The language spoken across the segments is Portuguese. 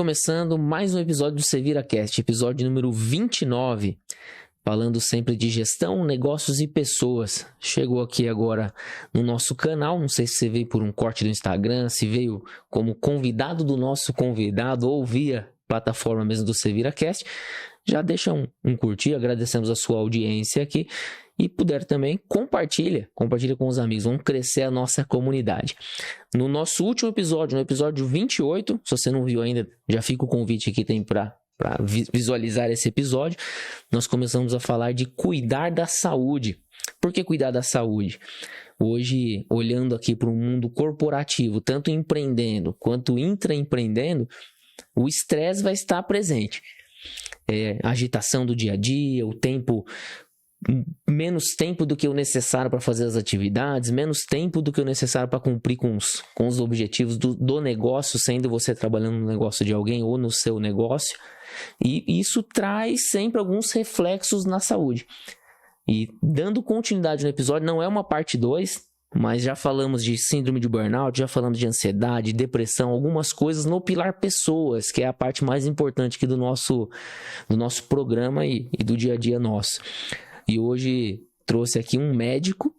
começando mais um episódio do SeviraCast, episódio número 29, falando sempre de gestão, negócios e pessoas. Chegou aqui agora no nosso canal, não sei se você veio por um corte do Instagram, se veio como convidado do nosso convidado ou via plataforma mesmo do SeviraCast. Já deixa um curtir, agradecemos a sua audiência aqui. E puder também, compartilha com os amigos, vamos crescer a nossa comunidade. No nosso último episódio, no episódio 28, se você não viu ainda, já fica o convite aqui tem para visualizar esse episódio, nós começamos a falar de cuidar da saúde. Por que cuidar da saúde? Hoje, olhando aqui para o mundo corporativo, tanto empreendendo quanto intraempreendendo, o estresse vai estar presente. A agitação do dia a dia, o tempo... menos tempo do que o necessário para fazer as atividades, menos tempo do que o necessário para cumprir com os objetivos do negócio, sendo você trabalhando no negócio de alguém ou no seu negócio. E isso traz sempre alguns reflexos na saúde. E dando continuidade no episódio, não é uma parte 2, mas já falamos de síndrome de burnout, já falamos de ansiedade, depressão, algumas coisas no pilar pessoas, que é a parte mais importante aqui do nosso programa e do dia a dia nosso. E hoje trouxe aqui um médico,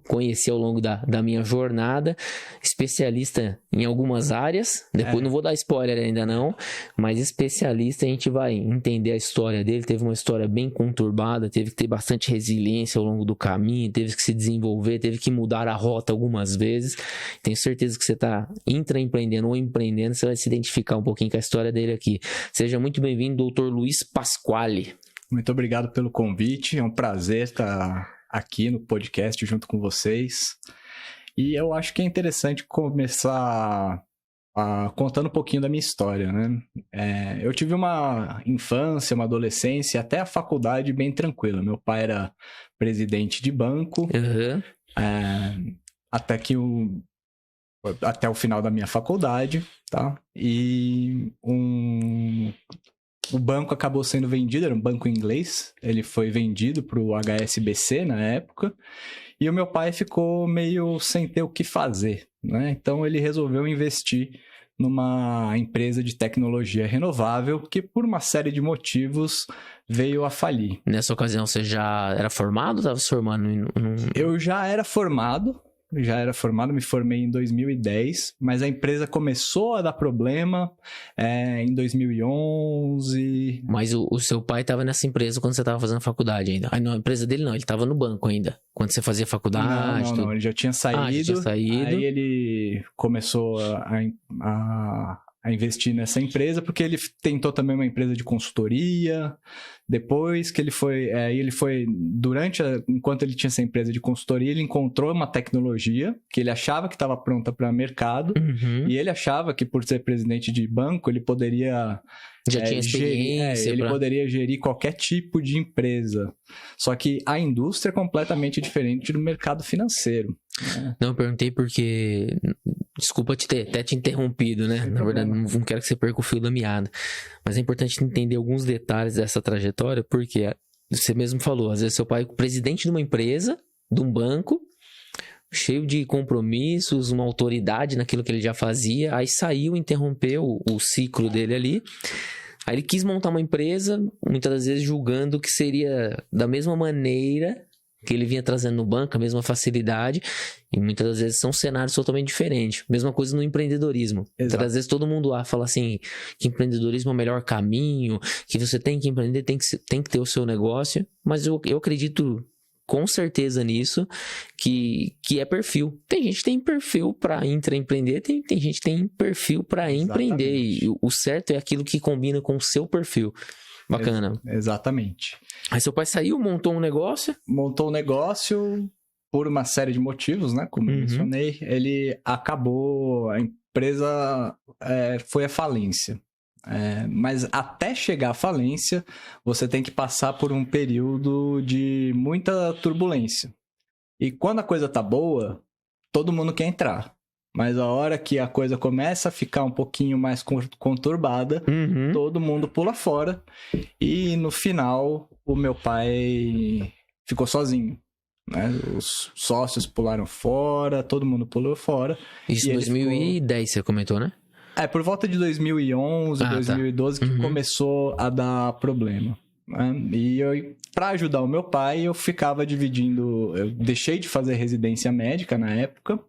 conheci ao longo da minha jornada, especialista em algumas áreas, depois não vou dar spoiler ainda não, mas especialista, a gente vai entender a história dele, teve uma história bem conturbada, teve que ter bastante resiliência ao longo do caminho, teve que se desenvolver, teve que mudar a rota algumas vezes. Tenho certeza que você está intraempreendendo ou empreendendo, você vai se identificar um pouquinho com a história dele aqui. Seja muito bem-vindo, Dr. Luiz Pasquale. Muito obrigado pelo convite, é um prazer estar aqui no podcast junto com vocês. E eu acho que é interessante começar contando um pouquinho da minha história, né? Eu tive uma infância, uma adolescência, até a faculdade bem tranquila. Meu pai era presidente de banco, até o final da minha faculdade, tá? E o banco acabou sendo vendido, era um banco inglês, ele foi vendido para o HSBC na época, e o meu pai ficou meio sem ter o que fazer, né? Então ele resolveu investir numa empresa de tecnologia renovável que, por uma série de motivos, veio a falir. Nessa ocasião você já era formado ou estava se formando? Eu já era formado, me formei em 2010, mas a empresa começou a dar problema em 2011. Mas o seu pai estava nessa empresa quando você estava fazendo faculdade ainda? Ah, não, a empresa dele não, ele estava no banco ainda, quando você fazia faculdade? Não, ele já tinha saído. Aí ele começou a investir nessa empresa, porque ele tentou também uma empresa de consultoria. Depois que enquanto ele tinha essa empresa de consultoria, ele encontrou uma tecnologia que ele achava que estava pronta para mercado, e ele achava que, por ser presidente de banco, ele poderia tinha experiência, poderia gerir qualquer tipo de empresa. Só que a indústria é completamente diferente do mercado financeiro, né? Não, eu perguntei porque... Desculpa até te interrompido, né? Na verdade, não quero que você perca o fio da meada. Mas é importante entender alguns detalhes dessa trajetória, porque você mesmo falou, às vezes seu pai é presidente de uma empresa, de um banco, cheio de compromissos, uma autoridade naquilo que ele já fazia, aí saiu, interrompeu o ciclo dele ali. Aí ele quis montar uma empresa, muitas das vezes julgando que seria da mesma maneira que ele vinha trazendo no banco, a mesma facilidade, e muitas das vezes são cenários totalmente diferentes. Mesma coisa no empreendedorismo. Muitas das vezes todo mundo lá fala assim, que empreendedorismo é o melhor caminho, que você tem que empreender, tem que ter o seu negócio, mas eu acredito com certeza nisso, que é perfil. Tem gente que tem perfil para intraempreender, tem gente que tem perfil para empreender, e o certo é aquilo que combina com o seu perfil. Bacana. Exatamente. Aí seu pai saiu, montou um negócio? Montou um negócio por uma série de motivos, né? Como eu mencionei, ele acabou, a empresa foi à falência. Mas até chegar à falência, você tem que passar por um período de muita turbulência. E quando a coisa tá boa, todo mundo quer entrar. Mas a hora que a coisa começa a ficar um pouquinho mais conturbada, todo mundo pula fora. E no final, o meu pai ficou sozinho, né? Os sócios pularam fora, todo mundo pulou fora. Isso em 2010 você comentou, né? Por volta de 2011, 2012 que começou a dar problema. Né? E para ajudar o meu pai, eu ficava dividindo... Eu deixei de fazer residência médica na época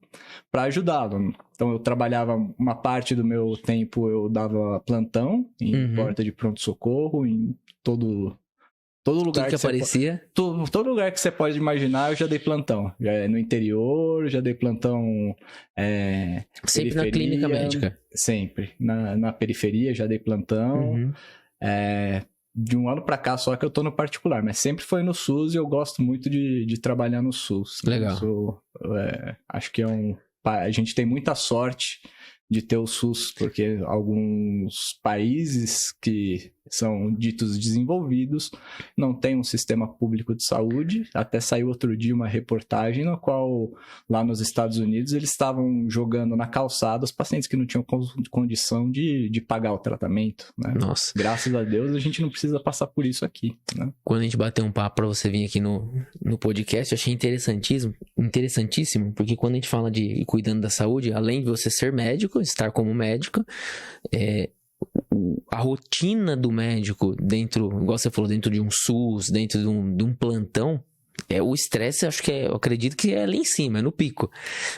para ajudá-lo. Então, eu trabalhava uma parte do meu tempo, eu dava plantão em porta de pronto-socorro, em todo lugar que aparecia. Todo lugar que você pode imaginar, eu já dei plantão. Já no interior, já dei plantão. Sempre na clínica médica. Sempre. Na periferia, já dei plantão. De um ano pra cá, só que eu tô no particular, mas sempre foi no SUS e eu gosto muito de trabalhar no SUS. Legal. Acho que a gente tem muita sorte de ter o SUS, porque alguns países que são ditos desenvolvidos não têm um sistema público de saúde. Até saiu outro dia uma reportagem na qual, lá nos Estados Unidos, eles estavam jogando na calçada os pacientes que não tinham condição de pagar o tratamento, né? Nossa. Graças a Deus, a gente não precisa passar por isso aqui, né? Quando a gente bateu um papo pra você vir aqui no podcast, eu achei interessantíssimo, porque quando a gente fala de ir cuidando da saúde, além de você ser médico, estar como médico, a rotina do médico dentro, igual você falou, dentro de um SUS, dentro de um plantão, o estresse, eu acredito que é lá em cima, é no pico.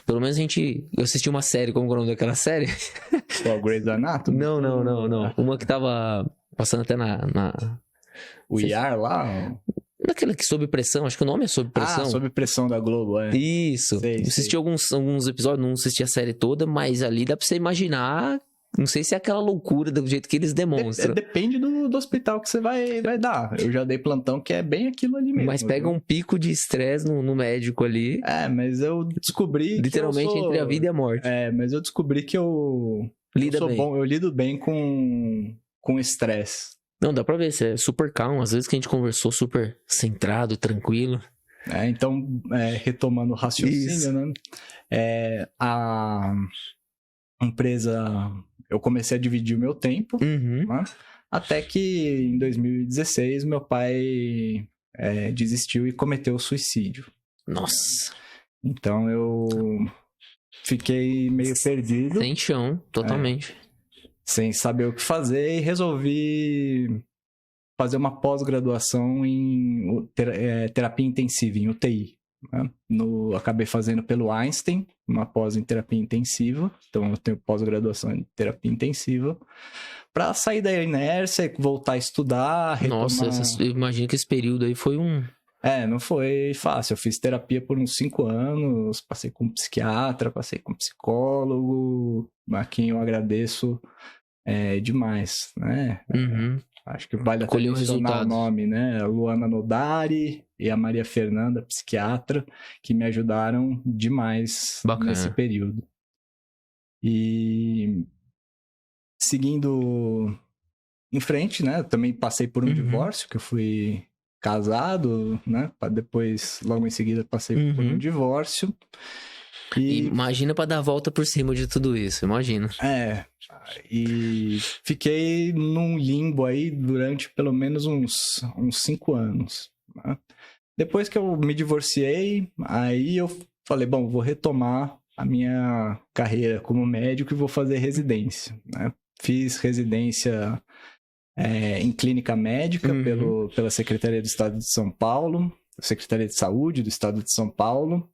Pelo menos eu assisti uma série, como é o nome daquela série? O Grey's Anatomy? Não. Uma que tava passando até O IAR lá? Naquela que Sob Pressão, acho que o nome é Sob Pressão. Sob Pressão da Globo, Isso. Eu assisti alguns episódios, não assisti a série toda, mas ali dá pra você imaginar. Não sei se é aquela loucura do jeito que eles demonstram. Depende do hospital que você vai dar. Eu já dei plantão que é bem aquilo ali mesmo. Mas pega um pico de estresse no médico ali. Mas eu descobri literalmente que entre a vida e a morte. Mas eu descobri que eu sou bom, eu lido bem com estresse. Não, dá pra ver, você é super calmo. Às vezes que a gente conversou super centrado, tranquilo. Então, retomando o raciocínio, né? A empresa... Eu comecei a dividir o meu tempo, né? Até que em 2016 meu pai desistiu e cometeu suicídio. Nossa! Então eu fiquei meio perdido. Sem chão, totalmente. Sem saber o que fazer e resolvi fazer uma pós-graduação em terapia intensiva, em UTI. Né? Acabei fazendo pelo Einstein, uma pós em terapia intensiva. Então eu tenho pós-graduação em terapia intensiva para sair da inércia e voltar a estudar, retomar... Nossa, eu imagino que esse período aí foi não foi fácil. Eu fiz terapia por uns 5 anos, passei com psiquiatra, passei com psicólogo, a quem eu agradeço demais, né? Acho que vale até mencionar o nome, né? A Luana Nodari e a Maria Fernanda, psiquiatra, que me ajudaram demais nesse período. E seguindo em frente, né? Eu também passei por um divórcio, que eu fui casado, né? Depois, logo em seguida, passei por um divórcio. E imagina pra dar a volta por cima de tudo isso, imagina. E fiquei num limbo aí durante pelo menos uns 5 anos. Né? Depois que eu me divorciei, aí eu falei, bom, vou retomar a minha carreira como médico e vou fazer residência. Né? Fiz residência em clínica médica pela Secretaria do Estado de São Paulo, Secretaria de Saúde do Estado de São Paulo.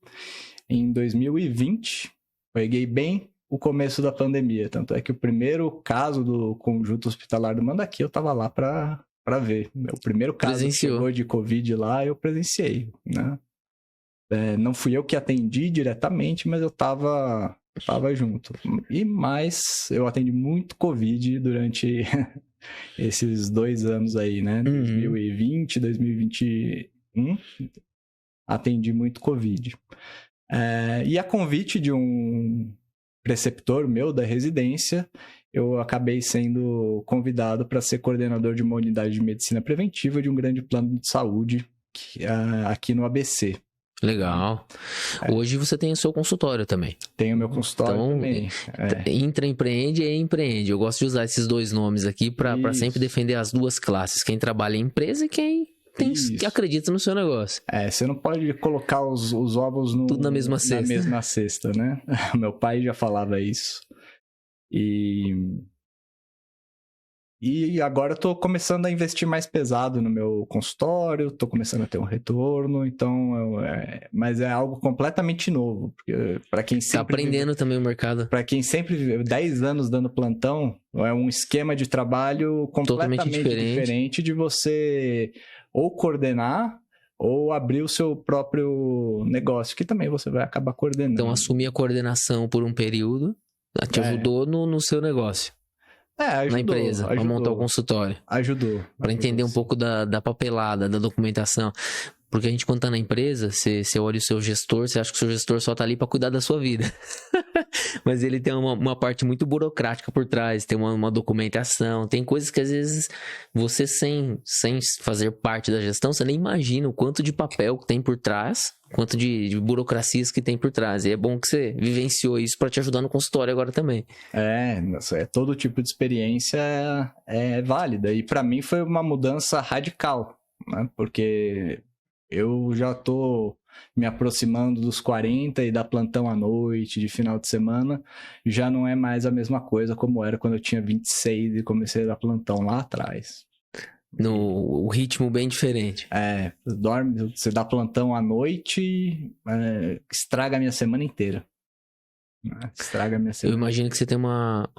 Em 2020, peguei bem o começo da pandemia. Tanto é que o primeiro caso do conjunto hospitalar do Mandaki, eu estava lá para ver. O primeiro caso que chegou de Covid lá, eu presenciei. Né? Não fui eu que atendi diretamente, mas eu estava junto. Mas eu atendi muito Covid durante esses 2 anos aí, né? 2020, 2021, atendi muito Covid. E a convite de um preceptor meu da residência, eu acabei sendo convidado para ser coordenador de uma unidade de medicina preventiva de um grande plano de saúde aqui no ABC. Legal. Hoje você tem o seu consultório também. Tenho meu consultório também. Intraempreende e empreende. Eu gosto de usar esses 2 nomes aqui para sempre defender as 2 classes. Quem trabalha em empresa e quem que acredita no seu negócio. Você não pode colocar os ovos tudo na mesma cesta. Na mesma cesta, né? Meu pai já falava isso. E agora eu tô começando a investir mais pesado no meu consultório, tô começando a ter um retorno, então... mas é algo completamente novo, porque para quem Tá sempre... aprendendo também o mercado. Para quem sempre viveu 10 anos dando plantão, é um esquema de trabalho completamente diferente de você ou coordenar ou abrir o seu próprio negócio, que também você vai acabar coordenando. Então, assumir a coordenação por um período te ajudou no seu negócio. Ajudou, na empresa, para montar o consultório. Ajudou. Para entender um pouco da papelada, da documentação. Porque a gente, quando tá na empresa, você olha o seu gestor, você acha que o seu gestor só tá ali para cuidar da sua vida. Mas ele tem uma parte muito burocrática por trás, tem uma documentação, tem coisas que às vezes você sem fazer parte da gestão, você nem imagina o quanto de papel que tem por trás, quanto de burocracias que tem por trás. E é bom que você vivenciou isso para te ajudar no consultório agora também. Todo tipo de experiência é válida. E para mim foi uma mudança radical, né? Porque eu já tô me aproximando dos 40 e dar plantão à noite, de final de semana, já não é mais a mesma coisa como era quando eu tinha 26 e comecei a dar plantão lá atrás. O ritmo bem diferente. Você dá plantão à noite, estraga a minha semana inteira. Estraga a minha semana. Eu imagino que você tem uma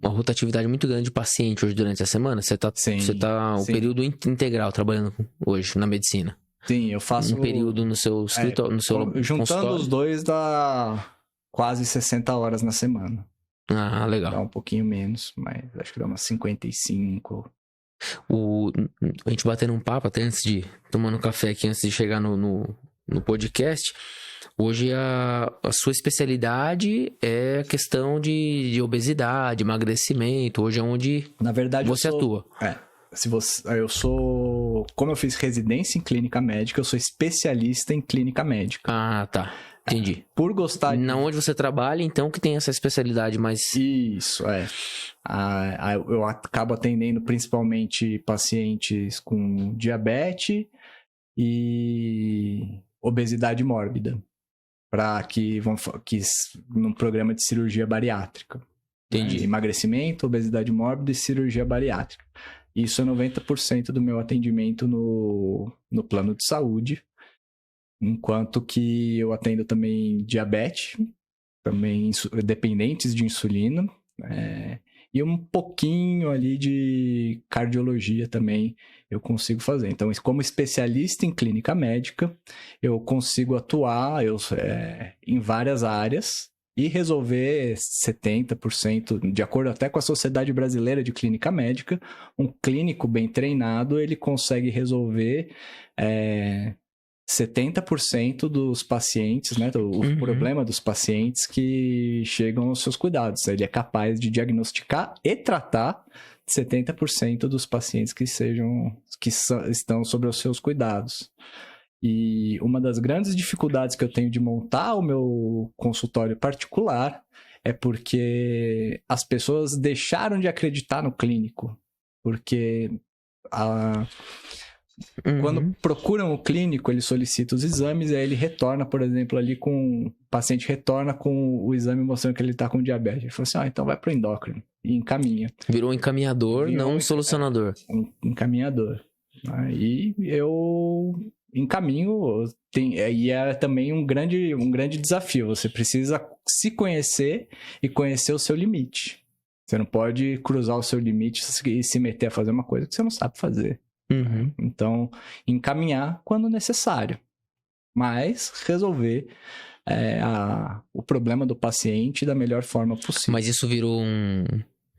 rotatividade muito grande de paciente hoje durante a semana. Você tá o período integral trabalhando hoje na medicina. Sim, eu faço... Um período no seu escritório, no seu juntando os dois dá quase 60 horas na semana. Ah, legal. Dá um pouquinho menos, mas acho que dá umas 55. A gente batendo um papo até antes de... Tomando café aqui antes de chegar no podcast. Hoje a sua especialidade é a questão de obesidade, emagrecimento. Hoje é onde na verdade, você atua. Como eu fiz residência em clínica médica, eu sou especialista em clínica médica. Ah, tá. Entendi. Por gostar Na onde você trabalha, então, que tem essa especialidade mais... Isso, eu acabo atendendo principalmente pacientes com diabetes e obesidade mórbida, num programa de cirurgia bariátrica. Entendi. Emagrecimento, obesidade mórbida e cirurgia bariátrica. Isso é 90% do meu atendimento no plano de saúde, enquanto que eu atendo também diabetes, também dependentes de insulina, e um pouquinho ali de cardiologia também eu consigo fazer. Então, como especialista em clínica médica, eu consigo atuar em várias áreas e resolver 70%, de acordo até com a Sociedade Brasileira de Clínica Médica. Um clínico bem treinado, ele consegue resolver 70% dos pacientes, né? O problema dos pacientes que chegam aos seus cuidados. Ele é capaz de diagnosticar e tratar 70% dos pacientes que estão sobre os seus cuidados. E uma das grandes dificuldades que eu tenho de montar o meu consultório particular é porque as pessoas deixaram de acreditar no clínico. Porque quando procuram o clínico, ele solicita os exames e aí ele retorna, por exemplo, o paciente retorna com o exame mostrando que ele está com diabetes. Ele fala assim, então vai para o endócrino e encaminha. Virou um encaminhador, não um solucionador. Um encaminhador. Aí eu encaminho, e é também um grande desafio. Você precisa se conhecer e conhecer o seu limite. Você não pode cruzar o seu limite e se meter a fazer uma coisa que você não sabe fazer. Então, encaminhar quando necessário, mas resolver o problema do paciente da melhor forma possível. Mas isso virou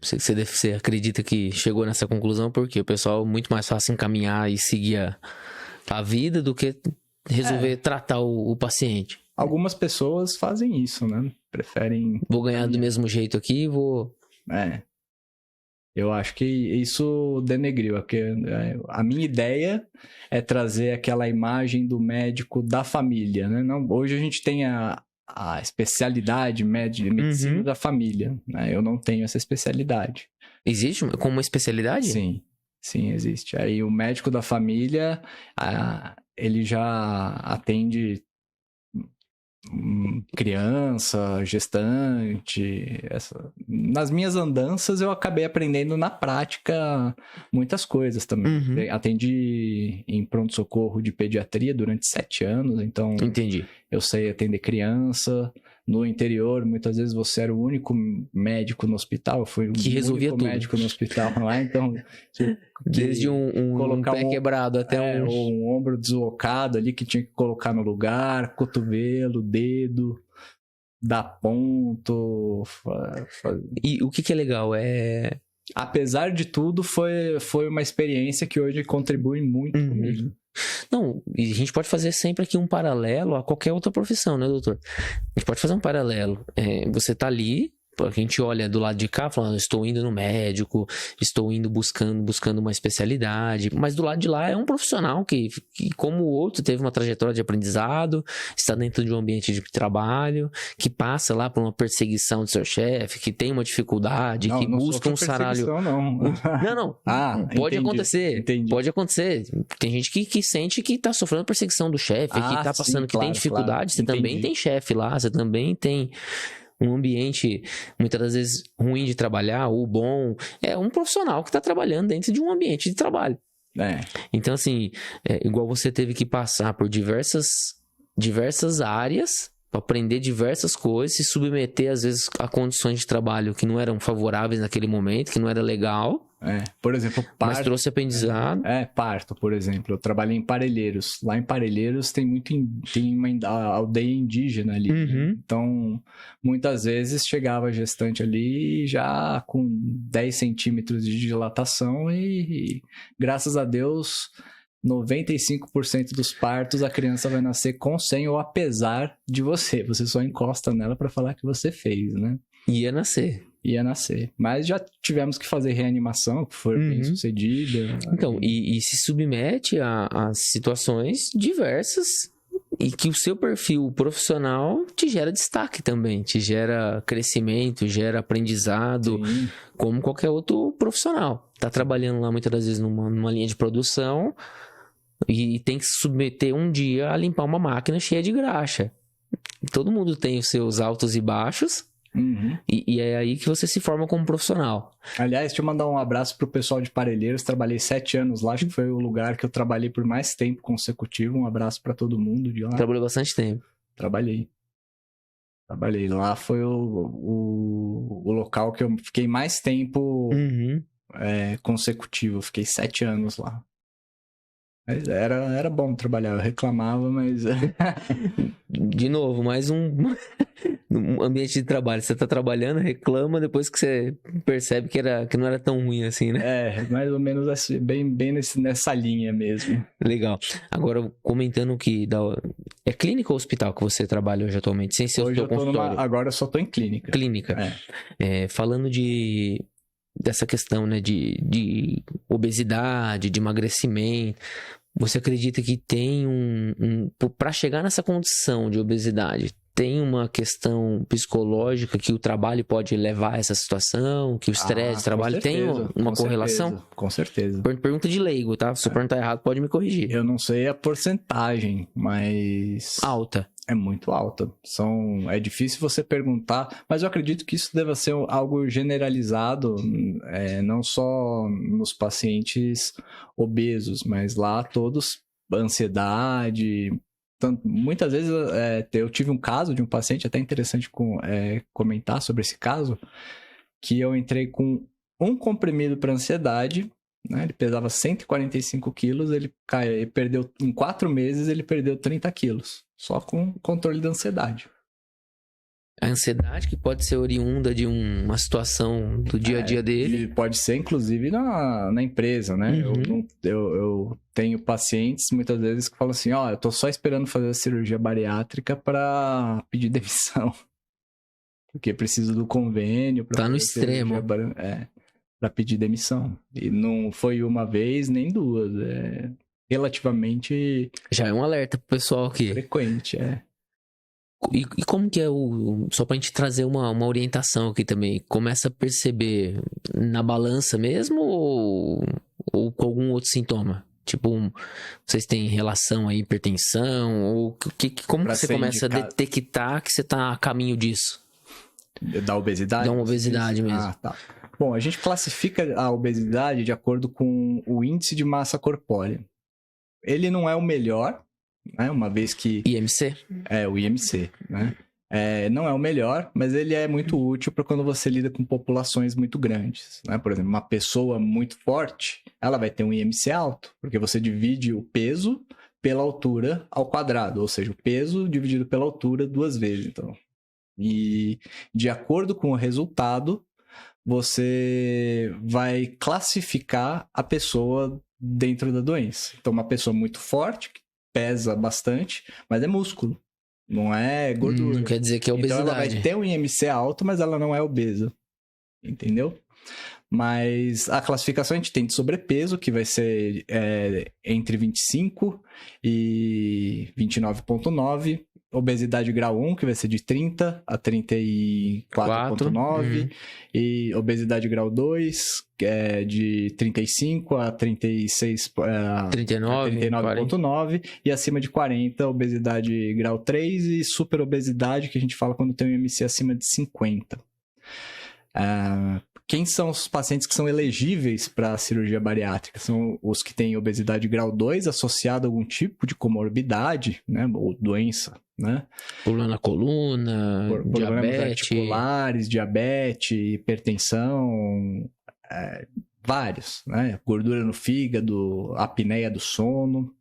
Você acredita que chegou nessa conclusão porque o pessoal é muito mais fácil encaminhar e seguir a vida do que resolver tratar o paciente? Algumas pessoas fazem isso, né? Preferem... Vou ganhar do mesmo jeito aqui, vou... Eu acho que isso denegriu. A minha ideia é trazer aquela imagem do médico da família, né? Hoje a gente tem a especialidade medicina da família, né? Eu não tenho essa especialidade. Existe como uma especialidade? Sim, existe. Aí o médico da família, ele já atende criança, gestante. Nas minhas andanças eu acabei aprendendo na prática muitas coisas também. Uhum. Atendi em pronto-socorro de pediatria durante 7 anos, então Entendi. eu sei atender criança. No interior, muitas vezes você era o único médico no hospital, eu fui o único médico no hospital lá, então... Desde um pé quebrado até um ombro deslocado ali que tinha que colocar no lugar, cotovelo, dedo, dar ponto... E o que é legal é... Apesar de tudo, foi uma experiência que hoje contribui muito comigo. Não, e a gente pode fazer sempre aqui um paralelo a qualquer outra profissão, né, doutor? A gente pode fazer um paralelo. Você tá ali, a gente olha do lado de cá falando, estou indo no médico, estou indo buscando uma especialidade, mas do lado de lá é um profissional que como o outro, teve uma trajetória de aprendizado, está dentro de um ambiente de trabalho, que passa lá por uma perseguição do seu chefe, que tem uma dificuldade, que busca um salário... Não. Pode acontecer. Entendi. Pode acontecer. Tem gente que sente que está sofrendo perseguição do chefe, que está passando, que tem dificuldade. Você também tem chefe lá, você também tem um ambiente, muitas das vezes, ruim de trabalhar, ou bom. É um profissional que está trabalhando dentro de um ambiente de trabalho. Então, assim, igual você teve que passar por diversas áreas, para aprender diversas coisas, se submeter, às vezes, a condições de trabalho que não eram favoráveis naquele momento, que não era legal. Por exemplo, parto. Mas trouxe aprendizado. Parto, por exemplo. Eu trabalhei em Parelheiros. Lá em Parelheiros tem uma aldeia indígena ali. Uhum. Então, muitas vezes chegava a gestante ali já com 10 centímetros de dilatação e graças a Deus, 95% dos partos a criança vai nascer com, sem ou apesar de você. Você só encosta nela para falar que você fez, né? Ia nascer. Mas já tivemos que fazer reanimação, que foi bem sucedida. Então, e se submete a situações diversas e que o seu perfil profissional te gera destaque também, te gera crescimento, gera aprendizado, como qualquer outro profissional. Tá trabalhando lá muitas das vezes numa linha de produção e tem que se submeter um dia a limpar uma máquina cheia de graxa. Todo mundo tem os seus altos e baixos. E é aí que você se forma como profissional. Aliás, deixa eu mandar um abraço pro pessoal de Parelheiros. Trabalhei 7 anos lá, acho que foi o lugar que eu trabalhei por mais tempo consecutivo. Um abraço pra todo mundo de lá. Trabalhou bastante tempo. Trabalhei. Lá foi o local que eu fiquei mais tempo consecutivo. Fiquei 7 anos lá. Mas era bom trabalhar, eu reclamava, mas... De novo, mais um ambiente de trabalho. Você tá trabalhando, reclama, depois que você percebe que não era tão ruim assim, né? Mais ou menos assim, bem nessa linha mesmo. Legal. Agora, comentando que... É clínica ou hospital que você trabalha hoje atualmente? Sem ser o seu consultório? Agora eu só tô em clínica. Clínica. Falando dessa questão, né, de obesidade, de emagrecimento, você acredita que tem para chegar nessa condição de obesidade, tem uma questão psicológica que o trabalho pode levar a essa situação, que o estresse do trabalho tem uma correlação? Com certeza. Pergunta de leigo, tá? Se eu perguntar errado, pode me corrigir. Eu não sei a porcentagem, mas... Alta. É muito alta. É difícil você perguntar, mas eu acredito que isso deva ser algo generalizado, não só nos pacientes obesos, mas lá todos, ansiedade. Muitas vezes eu tive um caso de um paciente, até interessante comentar sobre esse caso, que eu entrei com um comprimido para ansiedade, né? Ele pesava 145 quilos, ele perdeu, em 4 meses ele perdeu 30 quilos, só com controle da ansiedade. A ansiedade que pode ser oriunda de uma situação do dia a dia dele. Pode ser, inclusive, na empresa, né? Eu tenho pacientes, muitas vezes, que falam assim, eu tô só esperando fazer a cirurgia bariátrica para pedir demissão. Porque preciso do convênio. Tá no extremo. Para pedir demissão. E não foi uma vez, nem duas. Relativamente... Já é um alerta pro pessoal aqui. Frequente, E como que é só pra gente trazer uma orientação aqui também, começa a perceber na balança mesmo ou com algum outro sintoma? Tipo, vocês têm relação a hipertensão? Ou como que você começa a detectar que você tá a caminho disso? Da obesidade? Da obesidade mesmo. Ah, tá. Bom, a gente classifica a obesidade de acordo com o índice de massa corpórea. Ele não é o melhor, né? Uma vez que... IMC? É, o IMC, né? Não é o melhor, mas ele é muito útil para quando você lida com populações muito grandes, né? Por exemplo, uma pessoa muito forte, ela vai ter um IMC alto, porque você divide o peso pela altura ao quadrado, ou seja, o peso dividido pela altura 2 vezes, então. E de acordo com o resultado, você vai classificar a pessoa dentro da doença. Então, uma pessoa muito forte, que pesa bastante, mas é músculo. Não é gordura. Não quer dizer que é obesidade. Então ela vai ter um IMC alto, mas ela não é obesa. Entendeu? Mas a classificação a gente tem de sobrepeso, que vai ser entre 25 e 29,9. Obesidade grau 1, que vai ser de 30 a 34,9. E obesidade grau 2, que é de 35 a 39,9. E acima de 40, obesidade grau 3. E super obesidade, que a gente fala quando tem um IMC acima de 50. Quem são os pacientes que são elegíveis para a cirurgia bariátrica? São os que têm obesidade grau 2 associada a algum tipo de comorbidade, né, ou doença, né? Problema na coluna, problemas diabetes, articulares, diabetes, hipertensão, vários, né? Gordura no fígado, apneia do sono.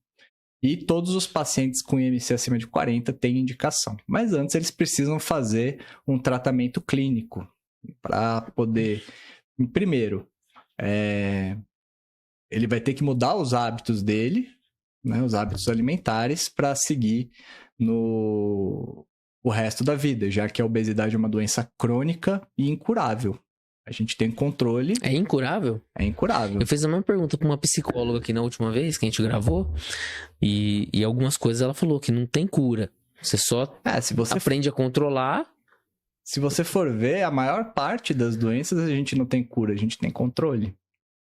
E todos os pacientes com IMC acima de 40 têm indicação. Mas antes eles precisam fazer um tratamento clínico para poder... Primeiro, ele vai ter que mudar os hábitos dele, né, os hábitos alimentares, para seguir o resto da vida, já que a obesidade é uma doença crônica e incurável. A gente tem controle... É incurável? É incurável. Eu fiz a mesma pergunta para uma psicóloga aqui na última vez que a gente gravou, e algumas coisas ela falou que não tem cura. Você só se você aprende a controlar... Se você for ver, a maior parte das doenças a gente não tem cura, a gente tem controle.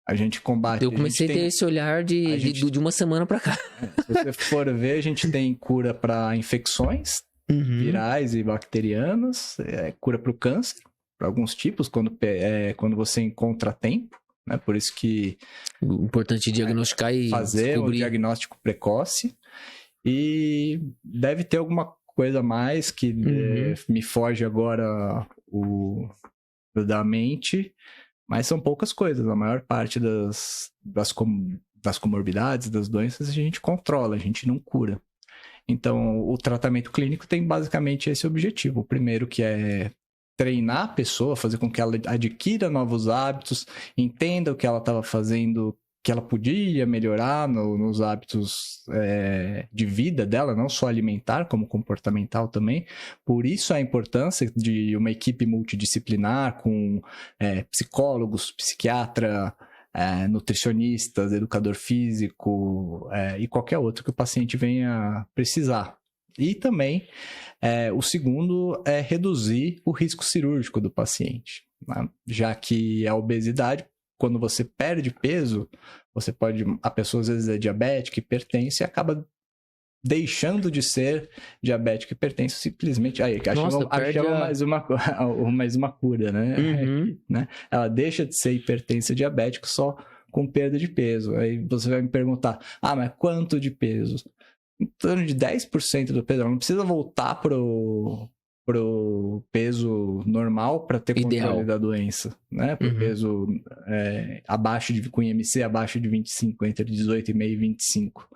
A gente combate... Eu comecei a ter esse olhar de uma semana pra cá. Se você for ver, a gente tem cura para infecções virais e bacterianas, cura para o câncer, para alguns tipos, quando você encontra a tempo, né? Por isso que... O importante é diagnosticar e fazer descobrir. Um diagnóstico precoce. E deve ter alguma coisa a mais que me foge agora da mente, mas são poucas coisas. A maior parte das comorbidades, das doenças, a gente controla, a gente não cura. Então, o tratamento clínico tem basicamente esse objetivo. O primeiro, que é treinar a pessoa, fazer com que ela adquira novos hábitos, entenda o que ela estava fazendo, que ela podia melhorar nos hábitos de vida dela, não só alimentar, como comportamental também. Por isso a importância de uma equipe multidisciplinar com psicólogos, psiquiatra, nutricionistas, educador físico e qualquer outro que o paciente venha precisar. E também o segundo é reduzir o risco cirúrgico do paciente, né? Já que a obesidade, quando você perde peso, a pessoa às vezes é diabética, hipertensa e acaba deixando de ser diabética, hipertensa simplesmente. Achamos mais uma cura, né? Né? Ela deixa de ser hipertensa diabética só com perda de peso. Aí você vai me perguntar, mas quanto de peso? Em torno de 10% do peso. Ela não precisa voltar pro peso normal para ter controle da doença, né? Pro peso com IMC abaixo de 25, entre 18,5 e 25.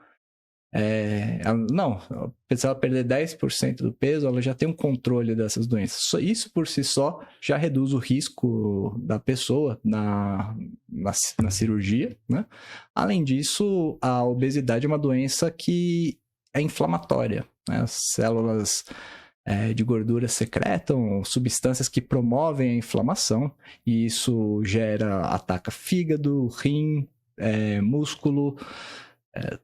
Se ela perder 10% do peso, ela já tem um controle dessas doenças. Isso por si só já reduz o risco da pessoa na cirurgia, né? Além disso, a obesidade é uma doença que é inflamatória, né? As células de gordura secretam substâncias que promovem a inflamação e isso ataca fígado, rim, músculo,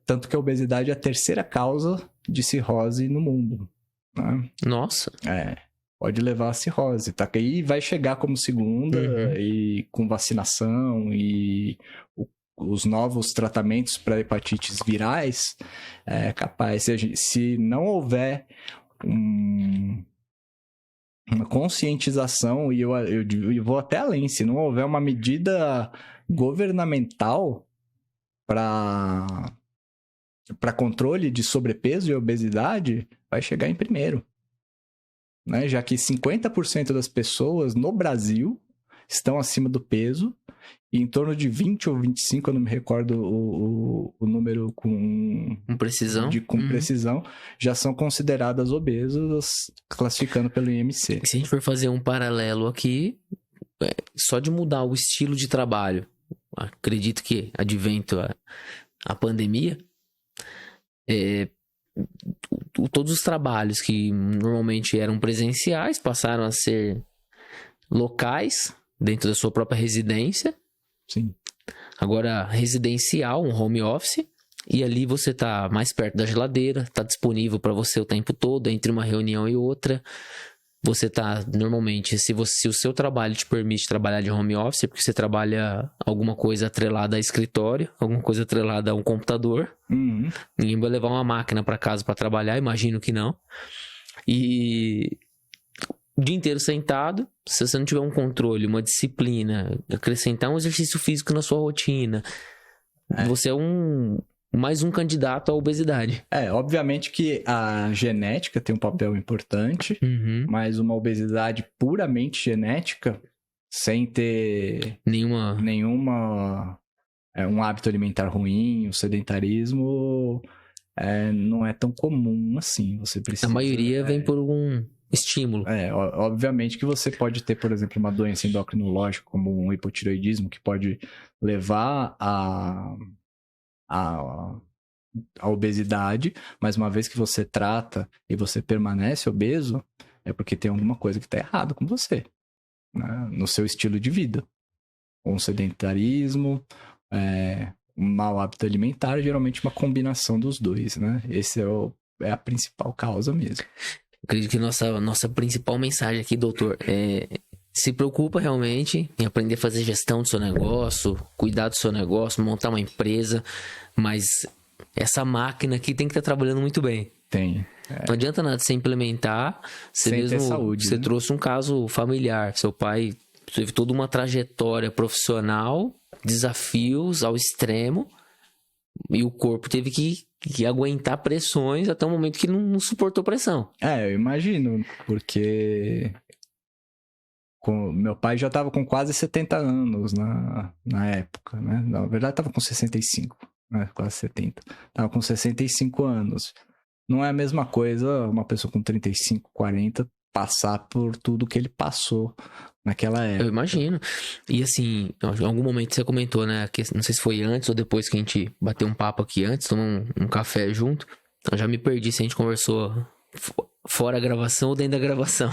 tanto que a obesidade é a terceira causa de cirrose no mundo, né? Nossa! Pode levar a cirrose, tá? E vai chegar como segunda e com vacinação e os novos tratamentos para hepatites virais, é capaz, se não houver uma conscientização, e eu vou até além, se não houver uma medida governamental para controle de sobrepeso e obesidade, vai chegar em primeiro. Né? Já que 50% das pessoas no Brasil estão acima do peso, e em torno de 20 ou 25, eu não me recordo o número com precisão, precisão, já são consideradas obesas, classificando pelo IMC. Se a gente for fazer um paralelo aqui, só de mudar o estilo de trabalho, acredito que advento a pandemia, todos os trabalhos que normalmente eram presenciais passaram a ser locais, dentro da sua própria residência. Sim. Agora, residencial, um home office, e ali você tá mais perto da geladeira, tá disponível para você o tempo todo, entre uma reunião e outra. Você tá, normalmente, se o seu trabalho te permite trabalhar de home office, porque você trabalha alguma coisa atrelada a escritório, alguma coisa atrelada a um computador. Uhum. Ninguém vai levar uma máquina para casa para trabalhar, imagino que não. E o dia inteiro sentado, se você não tiver um controle, uma disciplina, acrescentar um exercício físico na sua rotina, você é mais um candidato à obesidade. Obviamente que a genética tem um papel importante, mas uma obesidade puramente genética, sem ter um hábito alimentar ruim, o sedentarismo, não é tão comum assim. Você precisa... A maioria vem por um estímulo. Obviamente que você pode ter, por exemplo, uma doença endocrinológica, como um hipotireoidismo, que pode levar a obesidade, mas uma vez que você trata e você permanece obeso, é porque tem alguma coisa que está errada com você, né? No seu estilo de vida. Um sedentarismo, um mau hábito alimentar, geralmente uma combinação dos dois, né? Esse é a principal causa mesmo. Acredito que nossa principal mensagem aqui, doutor, se preocupa realmente em aprender a fazer gestão do seu negócio, cuidar do seu negócio, montar uma empresa, mas essa máquina aqui tem que estar trabalhando muito bem. Tem. Não adianta nada você implementar, sem ter saúde, você né? trouxe um caso familiar, seu pai teve toda uma trajetória profissional, desafios ao extremo, e o corpo teve que aguentar pressões até o momento que não suportou pressão. Eu imagino, porque meu pai já estava com quase 70 anos na época, né? Na verdade, estava com 65, né? Quase 70. Estava com 65 anos. Não é a mesma coisa uma pessoa com 35, 40 passar por tudo que ele passou naquela época. Eu imagino. E assim, em algum momento você comentou, né? Que, não sei se foi antes ou depois que a gente bateu um papo aqui antes, tomou um café junto. Eu já me perdi se a gente conversou fora a gravação ou dentro da gravação.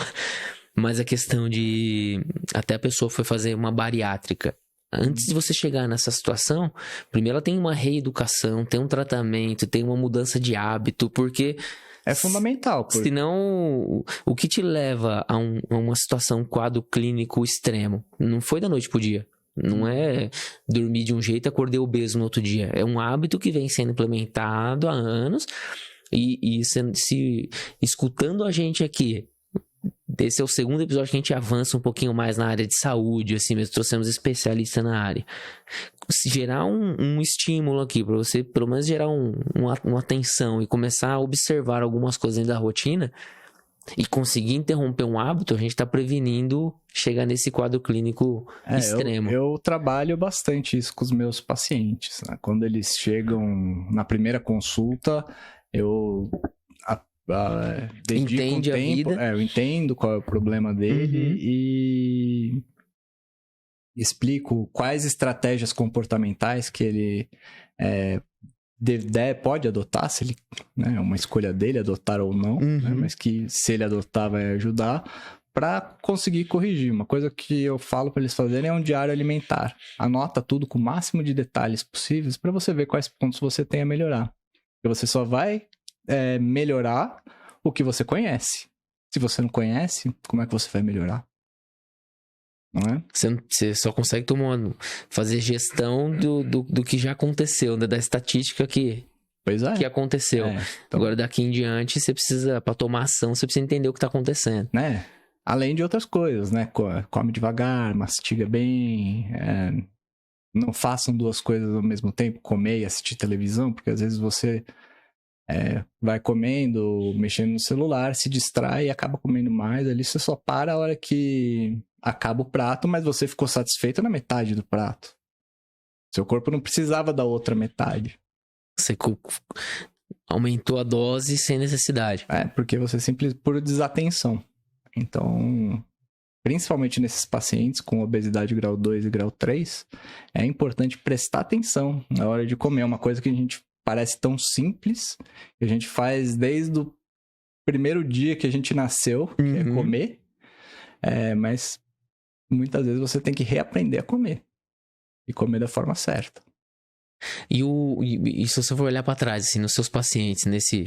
Mas a questão de... Até a pessoa foi fazer uma bariátrica. Antes de você chegar nessa situação, primeiro ela tem uma reeducação, tem um tratamento, tem uma mudança de hábito, porque... É fundamental. Senão, o que te leva a uma situação, um quadro clínico extremo? Não foi da noite pro dia. Não é dormir de um jeito e acordei obeso no outro dia. É um hábito que vem sendo implementado há anos. E se escutando a gente aqui, esse é o segundo episódio que a gente avança um pouquinho mais na área de saúde, assim mesmo, trouxemos especialista na área. Se gerar um estímulo aqui, para você pelo menos gerar uma atenção e começar a observar algumas coisas dentro da rotina e conseguir interromper um hábito, a gente está prevenindo chegar nesse quadro clínico extremo. Eu trabalho bastante isso com os meus pacientes, né? Quando eles chegam na primeira consulta, eu... Entende a vida. Eu entendo qual é o problema dele e explico quais estratégias comportamentais que ele pode adotar, se ele, né, é uma escolha dele adotar ou não, né, mas que se ele adotar vai ajudar para conseguir corrigir. Uma coisa que eu falo para eles fazerem é um diário alimentar. Anota tudo com o máximo de detalhes possíveis para você ver quais pontos você tem a melhorar. E você só vai melhorar o que você conhece. Se você não conhece, como é que você vai melhorar? não é? Você só consegue fazer gestão do que já aconteceu, né? Da estatística que aconteceu. Então... Agora, daqui em diante, você precisa, para tomar ação, você precisa entender o que está acontecendo. Né? Além de outras coisas, né? Come devagar, mastiga bem, não façam duas coisas ao mesmo tempo, comer e assistir televisão, porque às vezes você vai comendo, mexendo no celular, se distrai e acaba comendo mais. Ali você só para a hora que acaba o prato, mas você ficou satisfeito na metade do prato. Seu corpo não precisava da outra metade. Você aumentou a dose sem necessidade. Porque você simplesmente por desatenção. Então, principalmente nesses pacientes com obesidade grau 2 e grau 3, é importante prestar atenção na hora de comer. Uma coisa que a gente parece tão simples, que a gente faz desde o primeiro dia que a gente nasceu, que é comer. Mas muitas vezes você tem que reaprender a comer. E comer da forma certa. E se você for olhar para trás, assim, nos seus pacientes, nesse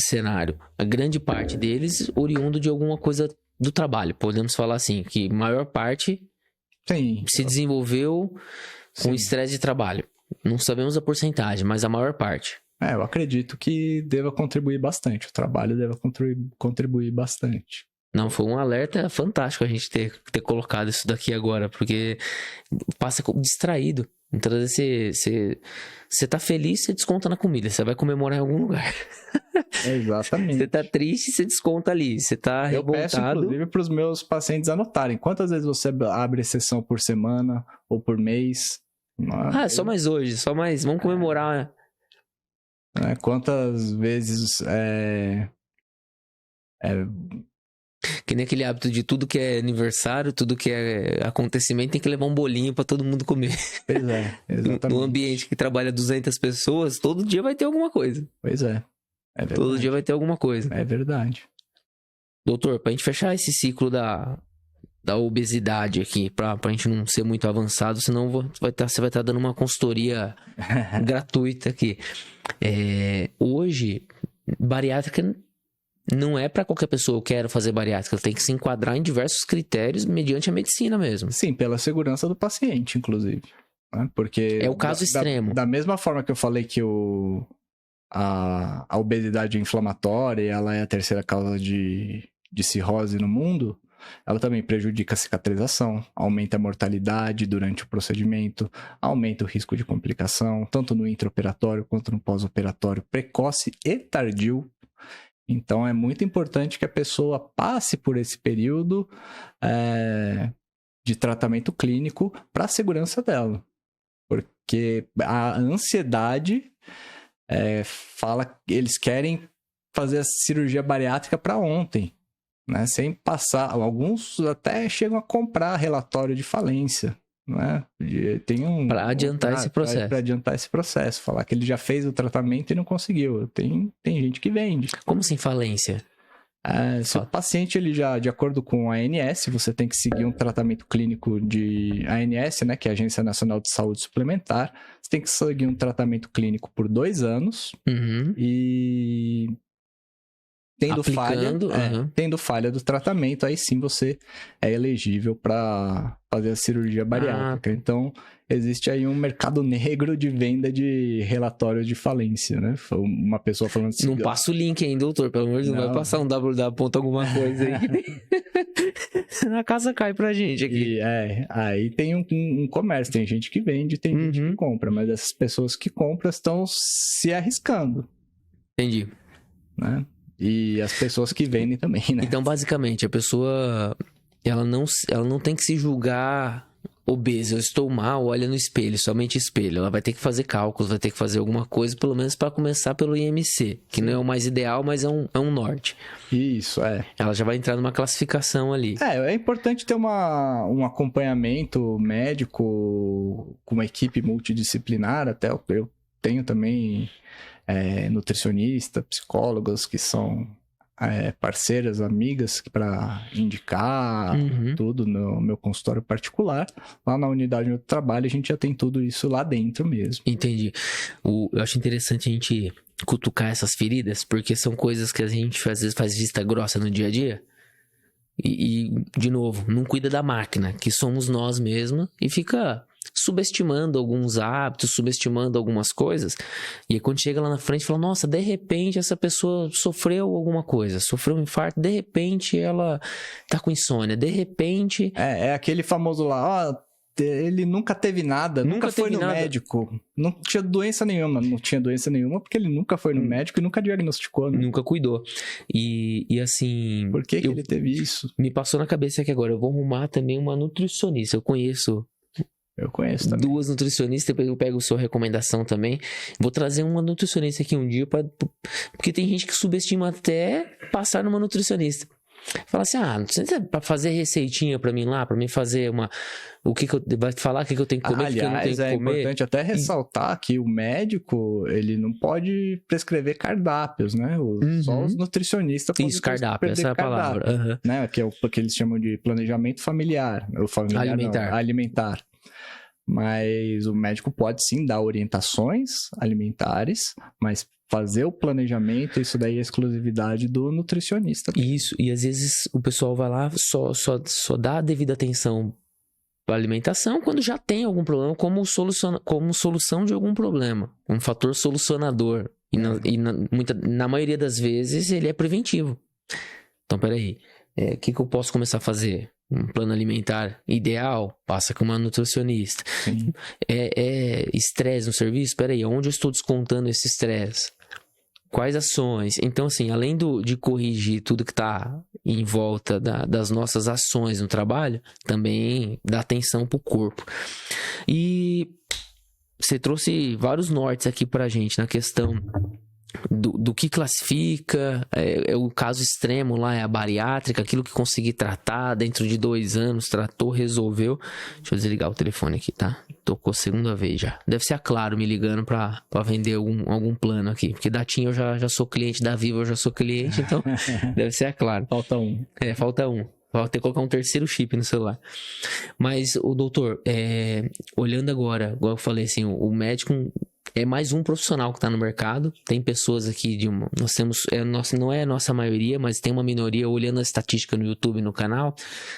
cenário, a grande parte deles oriundo de alguma coisa do trabalho. Podemos falar assim, que a maior parte se desenvolveu com estresse de trabalho. Não sabemos a porcentagem, mas a maior parte. Eu acredito que deva contribuir bastante. O trabalho deva contribuir bastante. Não, foi um alerta fantástico a gente ter colocado isso daqui agora, porque passa distraído. Então, você tá feliz, você desconta na comida. Você vai comemorar em algum lugar. Exatamente. Você tá triste, você desconta ali. Você tá revoltado. Eu peço, inclusive, para os meus pacientes anotarem. Quantas vezes você abre sessão por semana ou por mês? Só mais hoje. Só mais. Vamos comemorar. Quantas vezes... Que nem aquele hábito de tudo que é aniversário, tudo que é acontecimento, tem que levar um bolinho pra todo mundo comer. Pois é, exatamente. No ambiente que trabalha 200 pessoas, todo dia vai ter alguma coisa. Pois é. É verdade. Todo dia vai ter alguma coisa. É verdade. Doutor, pra gente fechar esse ciclo da obesidade aqui, pra gente não ser muito avançado, senão você vai estar dando uma consultoria gratuita aqui. Hoje, bariátrica não é para qualquer pessoa, eu quero fazer bariátrica, tem que se enquadrar em diversos critérios mediante a medicina mesmo. Sim, pela segurança do paciente, inclusive. Porque é o caso extremo. Da mesma forma que eu falei que a obesidade inflamatória, ela é a terceira causa de cirrose no mundo, ela também prejudica a cicatrização, aumenta a mortalidade durante o procedimento, aumenta o risco de complicação, tanto no intraoperatório quanto no pós-operatório, precoce e tardio. Então, é muito importante que a pessoa passe por esse período de tratamento clínico para a segurança dela. Porque a ansiedade fala que eles querem fazer a cirurgia bariátrica para ontem, né? Sem passar... Alguns até chegam a comprar relatório de falência. Né? Para adiantar esse processo. Para adiantar esse processo. Falar que ele já fez o tratamento e não conseguiu. Tem gente que vende. Como assim falência? Se o paciente, ele já, de acordo com a ANS, você tem que seguir um tratamento clínico de ANS, né, que é a Agência Nacional de Saúde Suplementar. Você tem que seguir um tratamento clínico por 2 anos. E... Tendo falha do tratamento, aí sim você é elegível para fazer a cirurgia bariátrica. Então, existe aí um mercado negro de venda de relatórios de falência, né? Uma pessoa falando assim... Não passa o link aí, doutor, pelo amor de Deus, não vai passar um www. Alguma coisa aí. A casa cai pra gente aqui. Aí tem um comércio, tem gente que vende, tem gente que compra, mas essas pessoas que compram estão se arriscando. Entendi. Né? E as pessoas que vendem também, né? Então, basicamente, a pessoa, ela não tem que se julgar obesa. Eu estou mal, olha no espelho, somente espelho. Ela vai ter que fazer cálculos, vai ter que fazer alguma coisa, pelo menos para começar pelo IMC, que não é o mais ideal, mas é um norte. Isso, Ela já vai entrar numa classificação ali. É importante ter um acompanhamento médico com uma equipe multidisciplinar, até eu tenho também... nutricionista, psicólogas que são parceiras, amigas para indicar tudo no meu consultório particular. Lá na unidade onde eu trabalho, a gente já tem tudo isso lá dentro mesmo. Entendi. Eu acho interessante a gente cutucar essas feridas, porque são coisas que a gente às vezes faz vista grossa no dia a dia. E, de novo, não cuida da máquina, que somos nós mesmos, e fica subestimando alguns hábitos, subestimando algumas coisas. E aí quando chega lá na frente, fala, nossa, de repente essa pessoa sofreu alguma coisa, sofreu um infarto, de repente ela tá com insônia, de repente... É aquele famoso lá, ó, ele nunca teve nada, nunca foi no médico, não tinha doença nenhuma porque ele nunca foi no médico e nunca diagnosticou, né? Nunca cuidou. E assim... Por que ele teve isso? Me passou na cabeça que agora eu vou arrumar também uma nutricionista. Eu conheço também 2 nutricionistas, depois eu pego a sua recomendação também. Vou trazer uma nutricionista aqui um dia, porque tem gente que subestima até passar numa nutricionista. Fala assim, não precisa pra fazer receitinha pra mim lá, pra mim fazer vai falar o que eu tenho que comer, o que eu não tenho que comer. É importante até ressaltar que o médico, ele não pode prescrever cardápios, né? Só os nutricionistas podem Isso, cardápio, essa é a palavra. Né? Que é o que eles chamam de planejamento familiar. Alimentar. Mas o médico pode sim dar orientações alimentares, mas fazer o planejamento, isso daí é exclusividade do nutricionista. Isso, e às vezes o pessoal vai lá, só dá a devida atenção para alimentação quando já tem algum problema, como solução de algum problema, um fator solucionador. Na maioria das vezes ele é preventivo. Então, peraí, o que eu posso começar a fazer? Um plano alimentar ideal, passa com uma nutricionista. Sim. Estresse no serviço? Peraí, onde eu estou descontando esse estresse? Quais ações? Então, assim, além de corrigir tudo que está em volta das nossas ações no trabalho, também dá atenção para o corpo. E você trouxe vários nortes aqui para a gente na questão do que classifica, o caso extremo lá é a bariátrica, aquilo que consegui tratar dentro de 2 anos, tratou, resolveu. Deixa eu desligar o telefone aqui, tá? Tocou 2ª vez já. Deve ser a Claro me ligando pra vender algum plano aqui, porque da TIM eu já sou cliente, da Vivo eu já sou cliente, então deve ser a Claro. Falta um. Falta um. Vou ter que colocar um 3º chip no celular. Mas, doutor, olhando agora, igual eu falei assim, o médico é mais um profissional que está no mercado. Tem pessoas aqui nós temos, não é a nossa maioria, mas tem uma minoria. Olhando a estatística no YouTube, no canal,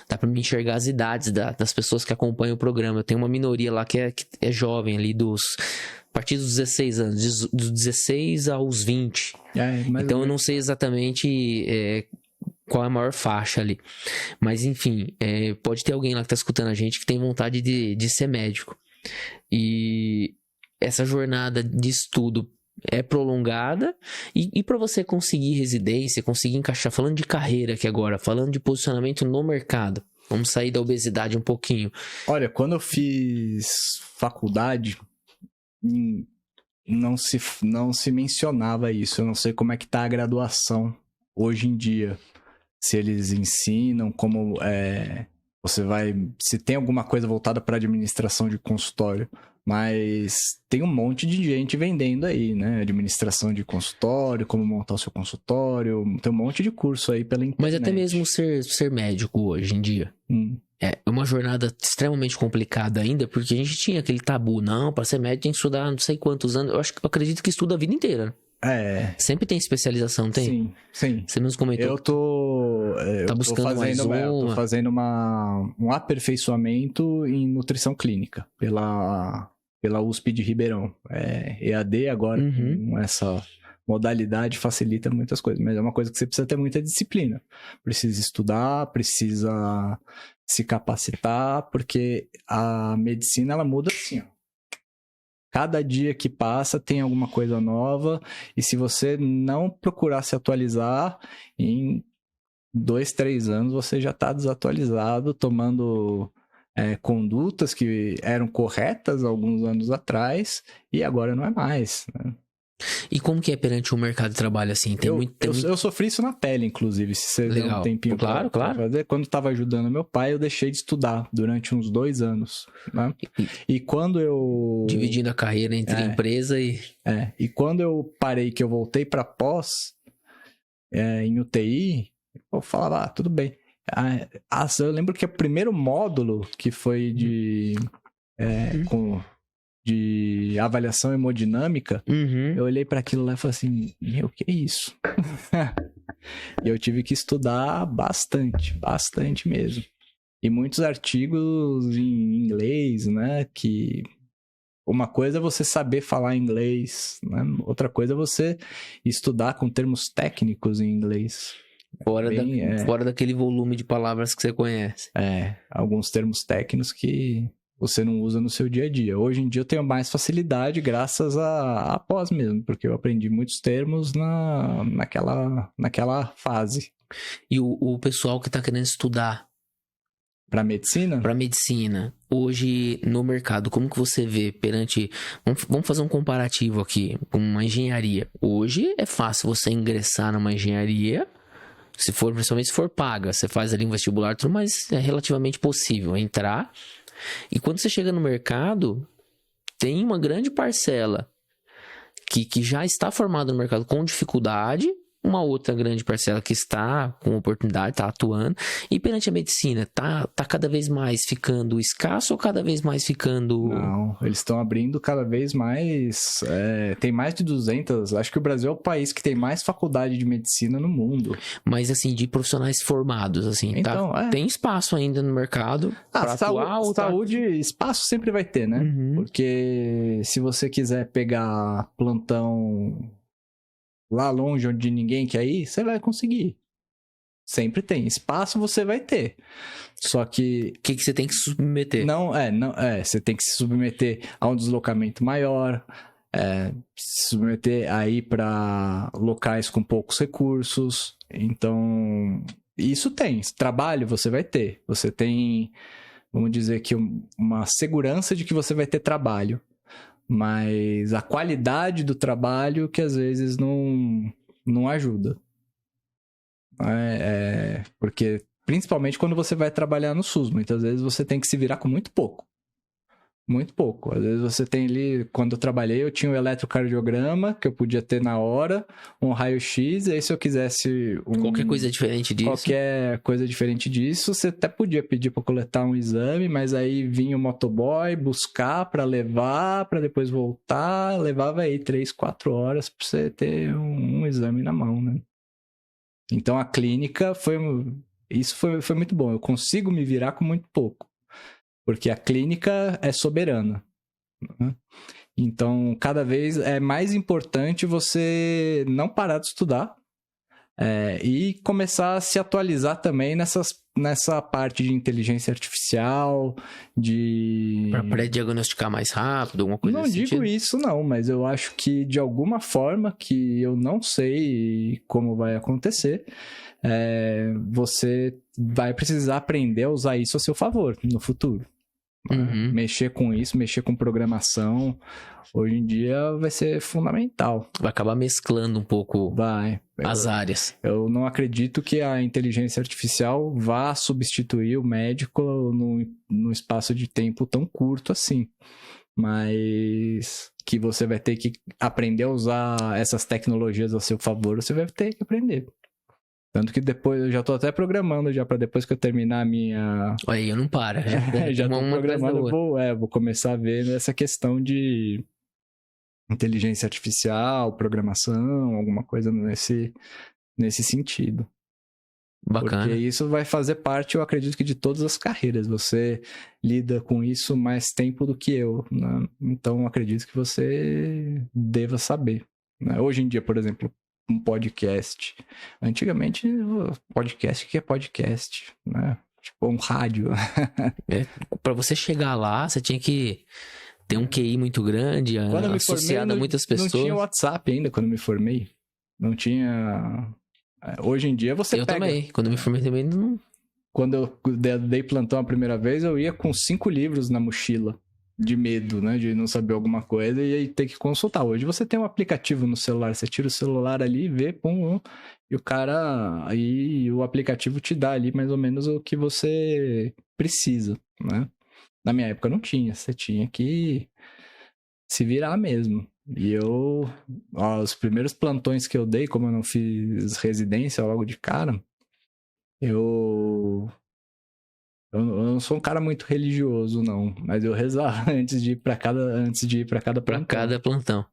dá para me enxergar as idades das pessoas que acompanham o programa. Eu tenho uma minoria lá que é jovem ali a partir dos 16 anos, dos 16 aos 20. Então eu não sei exatamente qual é a maior faixa ali. Mas enfim, pode ter alguém lá que está escutando a gente que tem vontade de ser médico. E essa jornada de estudo é prolongada e para você conseguir residência, conseguir encaixar, falando de carreira aqui agora, falando de posicionamento no mercado, vamos sair da obesidade um pouquinho. Olha, quando eu fiz faculdade, não se mencionava isso. Eu não sei como é que tá a graduação hoje em dia. Se eles ensinam como se tem alguma coisa voltada para administração de consultório. Mas tem um monte de gente vendendo aí, né? Administração de consultório, como montar o seu consultório. Tem um monte de curso aí pela internet. Mas até mesmo ser médico hoje em dia. É uma jornada extremamente complicada ainda, porque a gente tinha aquele tabu. Não, para ser médico tem que estudar não sei quantos anos. Eu acredito que estuda a vida inteira. Sempre tem especialização, não tem? Sim. Você mesmo comentou. Eu tô buscando mais uma. Eu tô fazendo um aperfeiçoamento em nutrição clínica pela USP de Ribeirão. EAD agora, com essa modalidade, facilita muitas coisas, mas é uma coisa que você precisa ter muita disciplina. Precisa estudar, precisa se capacitar, porque a medicina, ela muda assim, ó. Cada dia que passa tem alguma coisa nova, e se você não procurar se atualizar, em 2, 3 anos você já está desatualizado, tomando condutas que eram corretas alguns anos atrás, e agora não é mais, né? E como que é perante o mercado de trabalho assim? Eu sofri isso na pele, inclusive, se você der um tempinho claro. Pra fazer. Quando estava ajudando meu pai, eu deixei de estudar durante uns 2 anos, né? E quando eu... Dividindo a carreira entre empresa e... E quando eu parei, que eu voltei para pós, em UTI, eu falava, tudo bem. Eu lembro que o primeiro módulo, que foi de avaliação hemodinâmica, eu olhei para aquilo lá e falei assim, meu, que é isso? E eu tive que estudar bastante mesmo. E muitos artigos em inglês, né? Que uma coisa é você saber falar inglês, né? Outra coisa é você estudar com termos técnicos em inglês. Fora daquele volume de palavras que você conhece. Alguns termos técnicos que você não usa no seu dia a dia. Hoje em dia eu tenho mais facilidade graças à pós mesmo, porque eu aprendi muitos termos naquela fase. E o pessoal que tá querendo estudar para medicina? Para medicina, hoje no mercado, como que você vê perante... Vamos fazer um comparativo aqui com uma engenharia. Hoje é fácil você ingressar numa engenharia, principalmente se for paga. Você faz ali um vestibular, tudo, mas é relativamente possível entrar. E quando você chega no mercado, tem uma grande parcela que já está formada no mercado com dificuldade, uma outra grande parcela que está com oportunidade, está atuando. E perante a medicina, tá cada vez mais ficando escasso ou cada vez mais ficando... Não, eles estão abrindo cada vez mais... tem mais de 200... Acho que o Brasil é o país que tem mais faculdade de medicina no mundo. Mas, assim, de profissionais formados, assim, então, tem espaço ainda no mercado para atuar? Saúde, espaço sempre vai ter, né? Uhum. Porque se você quiser pegar plantão... lá longe onde ninguém quer ir, você vai conseguir. Sempre tem. Espaço você vai ter. Só que... O que você tem que se submeter? Você tem que se submeter a um deslocamento maior, se submeter a ir para locais com poucos recursos. Então, isso tem. Trabalho você vai ter. Você tem, vamos dizer que uma segurança de que você vai ter trabalho. Mas a qualidade do trabalho que às vezes não ajuda. Porque, principalmente quando você vai trabalhar no SUS, muitas vezes você tem que se virar com muito pouco. Muito pouco. Às vezes você tem ali... Quando eu trabalhei, eu tinha um eletrocardiograma que eu podia ter na hora, um raio-x, e aí se eu quisesse... Qualquer coisa diferente disso. Qualquer coisa diferente disso, você até podia pedir para coletar um exame, mas aí vinha o motoboy buscar para levar, para depois voltar, levava aí 3, 4 horas para você ter um exame na mão, né? Então a clínica foi muito bom. Eu consigo me virar com muito pouco. Porque a clínica é soberana. Né? Então, cada vez é mais importante você não parar de estudar e começar a se atualizar também nessa parte de inteligência artificial, para pré-diagnosticar mais rápido, alguma coisa assim. Não digo isso, não, mas eu acho que de alguma forma, que eu não sei como vai acontecer, você vai precisar aprender a usar isso a seu favor no futuro. Uhum. Mexer com isso, mexer com programação, hoje em dia vai ser fundamental. Vai acabar mesclando um pouco as áreas. Eu não acredito que a inteligência artificial vá substituir o médico num espaço de tempo tão curto assim. Mas que você vai ter que aprender a usar essas tecnologias a seu favor, você vai ter que aprender. Tanto que depois, eu já tô até programando já para depois que eu terminar a minha... Olha aí, eu não paro. Já tô programando, vou começar a ver essa questão de inteligência artificial, programação, alguma coisa nesse sentido. Bacana. Porque isso vai fazer parte, eu acredito que de todas as carreiras. Você lida com isso mais tempo do que eu, né? Então, eu acredito que você deva saber. Né? Hoje em dia, por exemplo, um podcast. Antigamente, podcast, o que é podcast? Né? Tipo, um rádio. Para você chegar lá, você tinha que ter um QI muito grande, associado a muitas pessoas. Não tinha WhatsApp ainda quando me formei. Não tinha... Hoje em dia você pega... também. Quando eu me formei também não... Quando eu dei plantão a primeira vez, eu ia com 5 livros na mochila. De medo, né? De não saber alguma coisa e aí ter que consultar. Hoje você tem um aplicativo no celular, você tira o celular ali, vê, e o cara... Aí o aplicativo te dá ali mais ou menos o que você precisa, né? Na minha época não tinha, você tinha que se virar mesmo. E os primeiros plantões que eu dei, como eu não fiz residência logo de cara, eu não sou um cara muito religioso, não. Mas eu rezava antes de ir para cada plantão. Para cada plantão.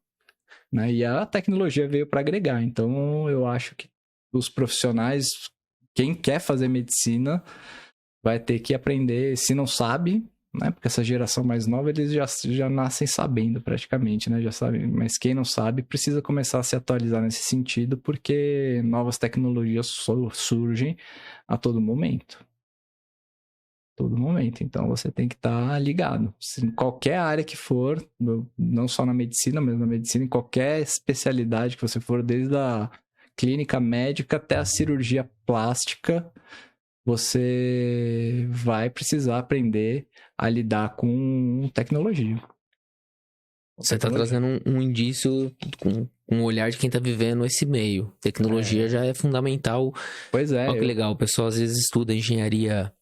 Né? E a tecnologia veio para agregar. Então, eu acho que os profissionais, quem quer fazer medicina, vai ter que aprender, se não sabe, né? Porque essa geração mais nova, eles já nascem sabendo praticamente, né? Já sabem. Mas quem não sabe precisa começar a se atualizar nesse sentido, porque novas tecnologias surgem a todo momento. Todo momento. Então você tem que estar ligado. Em qualquer área que for, não só na medicina, mas na medicina, em qualquer especialidade que você for, desde a clínica médica até a cirurgia plástica, você vai precisar aprender a lidar com tecnologia. Você está trazendo um indício com um olhar de quem está vivendo esse meio. Tecnologia já é fundamental. Pois é. Olha que legal, o pessoal às vezes estuda engenharia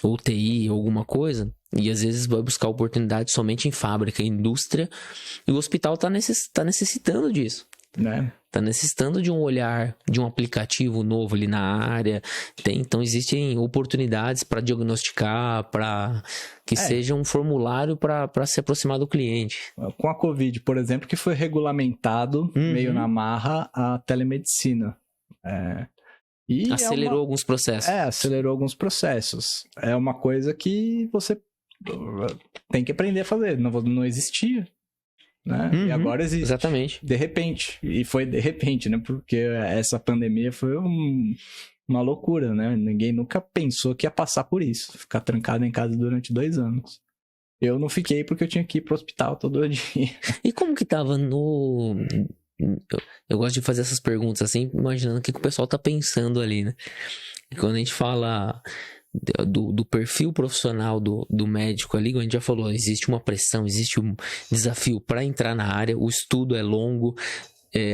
ou TI ou alguma coisa, e às vezes vai buscar oportunidade somente em fábrica, indústria, e o hospital tá necessitando disso. Né? Tá necessitando de um olhar, de um aplicativo novo ali na área. Então existem oportunidades para diagnosticar, para que seja um formulário para se aproximar do cliente. Com a Covid, por exemplo, que foi regulamentado, meio na marra, a telemedicina. E acelerou alguns processos. Acelerou alguns processos. É uma coisa que você tem que aprender a fazer. Não existia. Né? E agora existe. Exatamente. De repente. E foi de repente, né? Porque essa pandemia foi uma loucura, né? Ninguém nunca pensou que ia passar por isso. Ficar trancado em casa durante 2 anos. Eu não fiquei porque eu tinha que ir pro hospital todo dia. E como que tava no... Eu gosto de fazer essas perguntas assim, imaginando o que o pessoal tá pensando ali, né? E quando a gente fala do perfil profissional do médico ali, como a gente já falou, existe uma pressão, existe um desafio para entrar na área, o estudo é longo,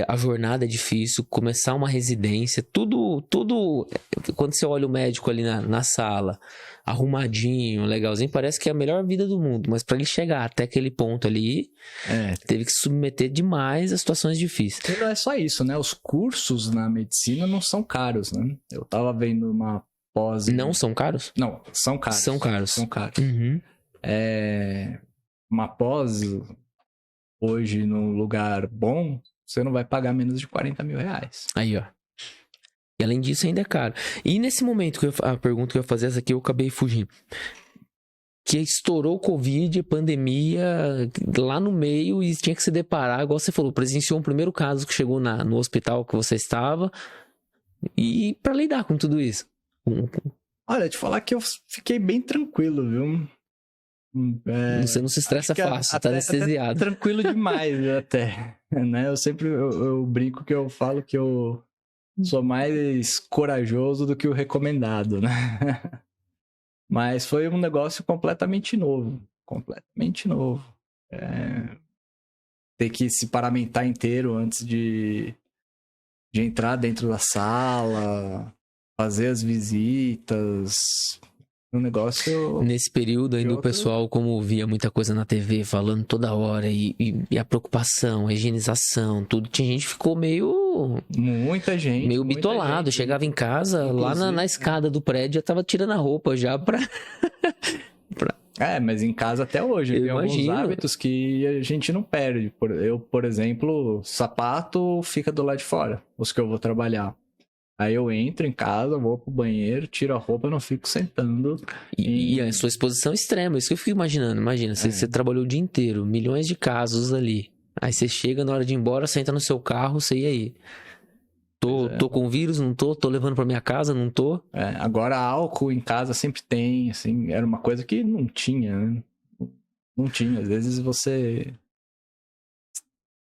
a jornada é difícil, começar uma residência, tudo quando você olha o médico ali na sala, arrumadinho, legalzinho, parece que é a melhor vida do mundo, mas para ele chegar até aquele ponto ali, teve que se submeter demais a situações difíceis. E não é só isso, né? Os cursos na medicina não são caros, né? Eu tava vendo uma pós... Não são caros? Não, são caros. São caros. São caros. Uhum. Uma pós, hoje, num lugar bom, você não vai pagar menos de 40 mil reais. Aí, ó. E além disso, ainda é caro. E nesse momento, a pergunta que eu ia fazer, essa aqui eu acabei fugindo. Que estourou o Covid, pandemia, lá no meio, e tinha que se deparar, igual você falou, presenciou um primeiro caso que chegou no hospital que você estava, e para lidar com tudo isso. Olha, te falar que eu fiquei bem tranquilo, viu? Você não se estressa fácil, tá anestesiado. Até tranquilo demais, até. Né? Eu brinco que eu falo que eu sou mais corajoso do que o recomendado, né? Mas foi um negócio completamente novo. Completamente novo. Ter que se paramentar inteiro antes de entrar dentro da sala, fazer as visitas. Um negócio... Nesse período ainda o pessoal, como via muita coisa na TV falando toda hora, e a preocupação, a higienização, tudo, tinha gente que ficou muita gente. Meio bitolado. Chegava em casa, inclusive, lá na escada do prédio, já tava tirando a roupa já pra... mas em casa até hoje. Eu imagino. Alguns hábitos que a gente não perde. Eu, por exemplo, sapato fica do lado de fora, os que eu vou trabalhar. Aí eu entro em casa, vou pro banheiro, tiro a roupa, não fico sentando. E a sua exposição extrema, isso que eu fico imaginando. Imagina, você trabalhou o dia inteiro, milhões de casos ali. Aí você chega na hora de ir embora, senta no seu carro, você e aí? Tô com vírus, não tô? Tô levando pra minha casa, não tô? Agora álcool em casa sempre tem, assim, era uma coisa que não tinha, né? Não tinha. Às vezes você...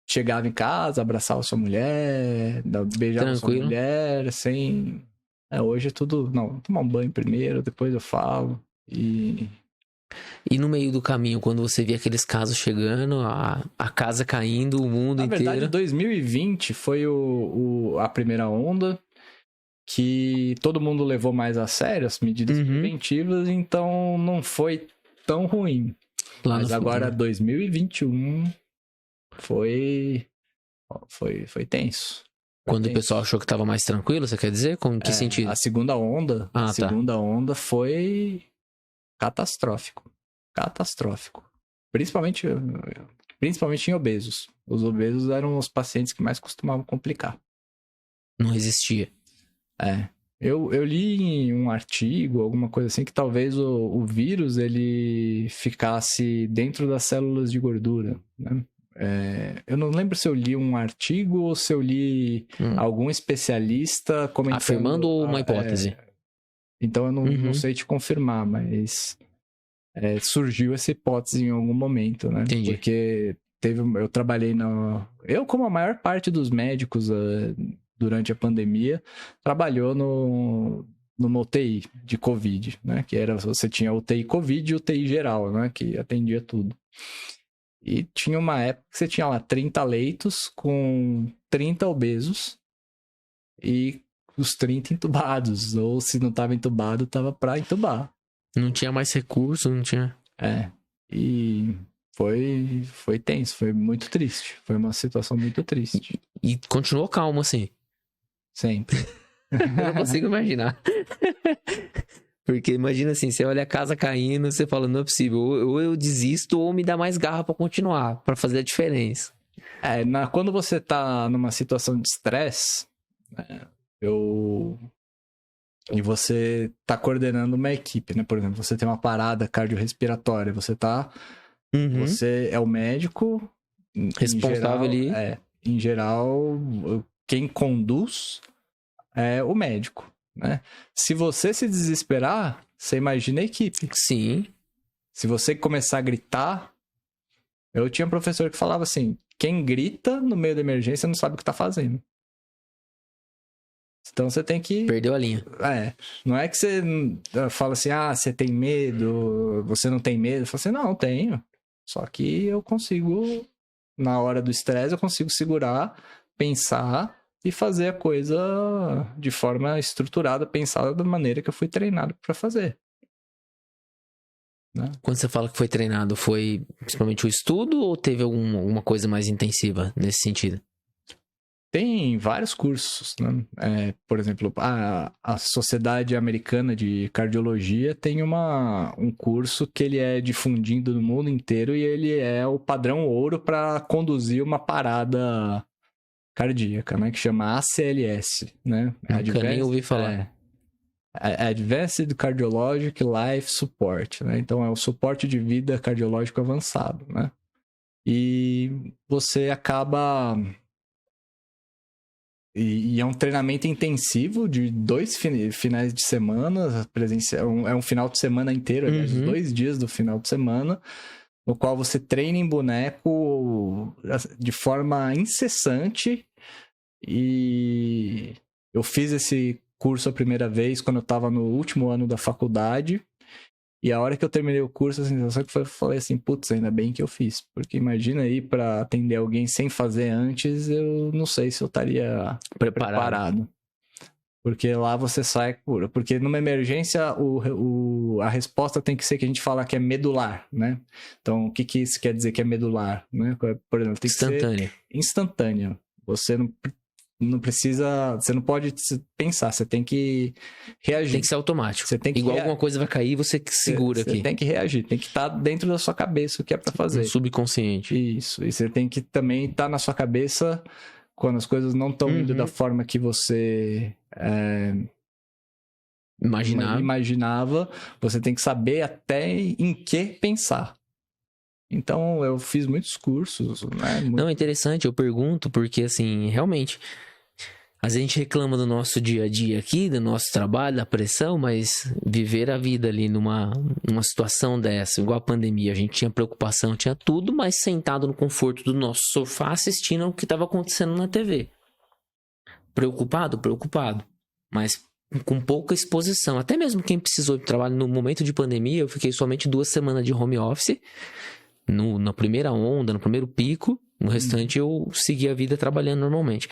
chegava em casa, abraçava sua mulher, beijava sua mulher, sem... hoje é tudo... Não, tomar um banho primeiro, depois eu falo. E no meio do caminho, quando você via aqueles casos chegando, a casa caindo, o mundo inteiro... Na verdade, 2020 foi a primeira onda, que todo mundo levou mais a sério as medidas preventivas, então não foi tão ruim. Mas agora, 2021... Foi tenso. Quando o pessoal achou que estava mais tranquilo, você quer dizer? Com que sentido? A segunda onda. Segunda onda foi catastrófico. Catastrófico. Principalmente em obesos. Os obesos eram os pacientes que mais costumavam complicar. Não resistia. Eu li em um artigo, alguma coisa assim, que talvez o vírus ele ficasse dentro das células de gordura, né? Eu não lembro se eu li um artigo ou se eu li algum especialista comentando... Afirmando uma hipótese. Então eu não sei te confirmar, mas surgiu essa hipótese em algum momento, né? Entendi. Porque eu trabalhei Eu, como a maior parte dos médicos durante a pandemia, trabalhou numa UTI de Covid, né? Que você tinha UTI Covid e UTI geral, né? Que atendia tudo. E tinha uma época que você tinha lá 30 leitos com 30 obesos e os 30 entubados. Ou se não estava entubado, estava para entubar. Não tinha mais recurso, não tinha... E foi tenso, foi muito triste. Foi uma situação muito triste. E continuou calmo, assim? Sempre. Eu não consigo imaginar. Porque imagina assim, você olha a casa caindo, você fala, não é possível, ou eu desisto ou me dá mais garra pra continuar, pra fazer a diferença. Quando você tá numa situação de estresse, e você tá coordenando uma equipe, né? Por exemplo, você tem uma parada cardiorrespiratória, você é o médico, responsável ali. Em geral, quem conduz é o médico. Né? Se você se desesperar, você imagina a equipe. Sim. Se você começar a gritar... Eu tinha um professor que falava assim, quem grita no meio da emergência não sabe o que tá fazendo. Então você tem que... Perdeu a linha. Não é que você fala assim, você tem medo, você não tem medo. Fala assim, não, tenho. Só que eu consigo, na hora do estresse, eu consigo segurar, pensar... e fazer a coisa de forma estruturada, pensada da maneira que eu fui treinado para fazer. Né? Quando você fala que foi treinado, foi principalmente o estudo ou teve alguma coisa mais intensiva nesse sentido? Tem vários cursos, né? Por exemplo, a Sociedade Americana de Cardiologia tem um curso que ele é difundido no mundo inteiro e ele é o padrão ouro para conduzir uma parada cardíaca, né? Que chama ACLS, né? Nunca nem ouvi falar. Advanced Cardiologic Life Support, né? Então, é o suporte de vida cardiológico avançado, né? E você acaba... E é um treinamento intensivo de 2 finais de semana, é um final de semana inteiro, aliás, 2 dias do final de semana, no qual você treina em boneco de forma incessante. E eu fiz esse curso a primeira vez quando eu estava no último ano da faculdade. E a hora que eu terminei o curso, a sensação que foi, eu falei assim, putz, ainda bem que eu fiz. Porque imagina aí para atender alguém sem fazer antes, eu não sei se eu estaria preparado. Porque lá você sai cura. Porque numa emergência, a resposta tem que ser que a gente fala que é medular, né? Então, o que isso quer dizer que é medular? Né? Por exemplo, tem que ser instantâneo. Você não precisa... Você não pode pensar, você tem que reagir. Tem que ser automático. Você tem que igual alguma coisa vai cair, você segura aqui. Você tem que reagir, tem que estar dentro da sua cabeça o que é pra fazer. No subconsciente. Isso, e você tem que também estar na sua cabeça quando as coisas não estão indo da forma que você imaginava. Você tem que saber até em que pensar. Então, eu fiz muitos cursos, né? Não, é interessante, eu pergunto, porque, assim, realmente, às vezes a gente reclama do nosso dia a dia aqui, do nosso trabalho, da pressão, mas viver a vida ali numa situação dessa, igual a pandemia, a gente tinha preocupação, tinha tudo, mas sentado no conforto do nosso sofá, assistindo o que estava acontecendo na TV. Preocupado? Preocupado. Mas com pouca exposição. Até mesmo quem precisou de trabalho no momento de pandemia, eu fiquei somente 2 semanas de home office, na primeira onda, no primeiro pico. No restante eu segui a vida trabalhando normalmente.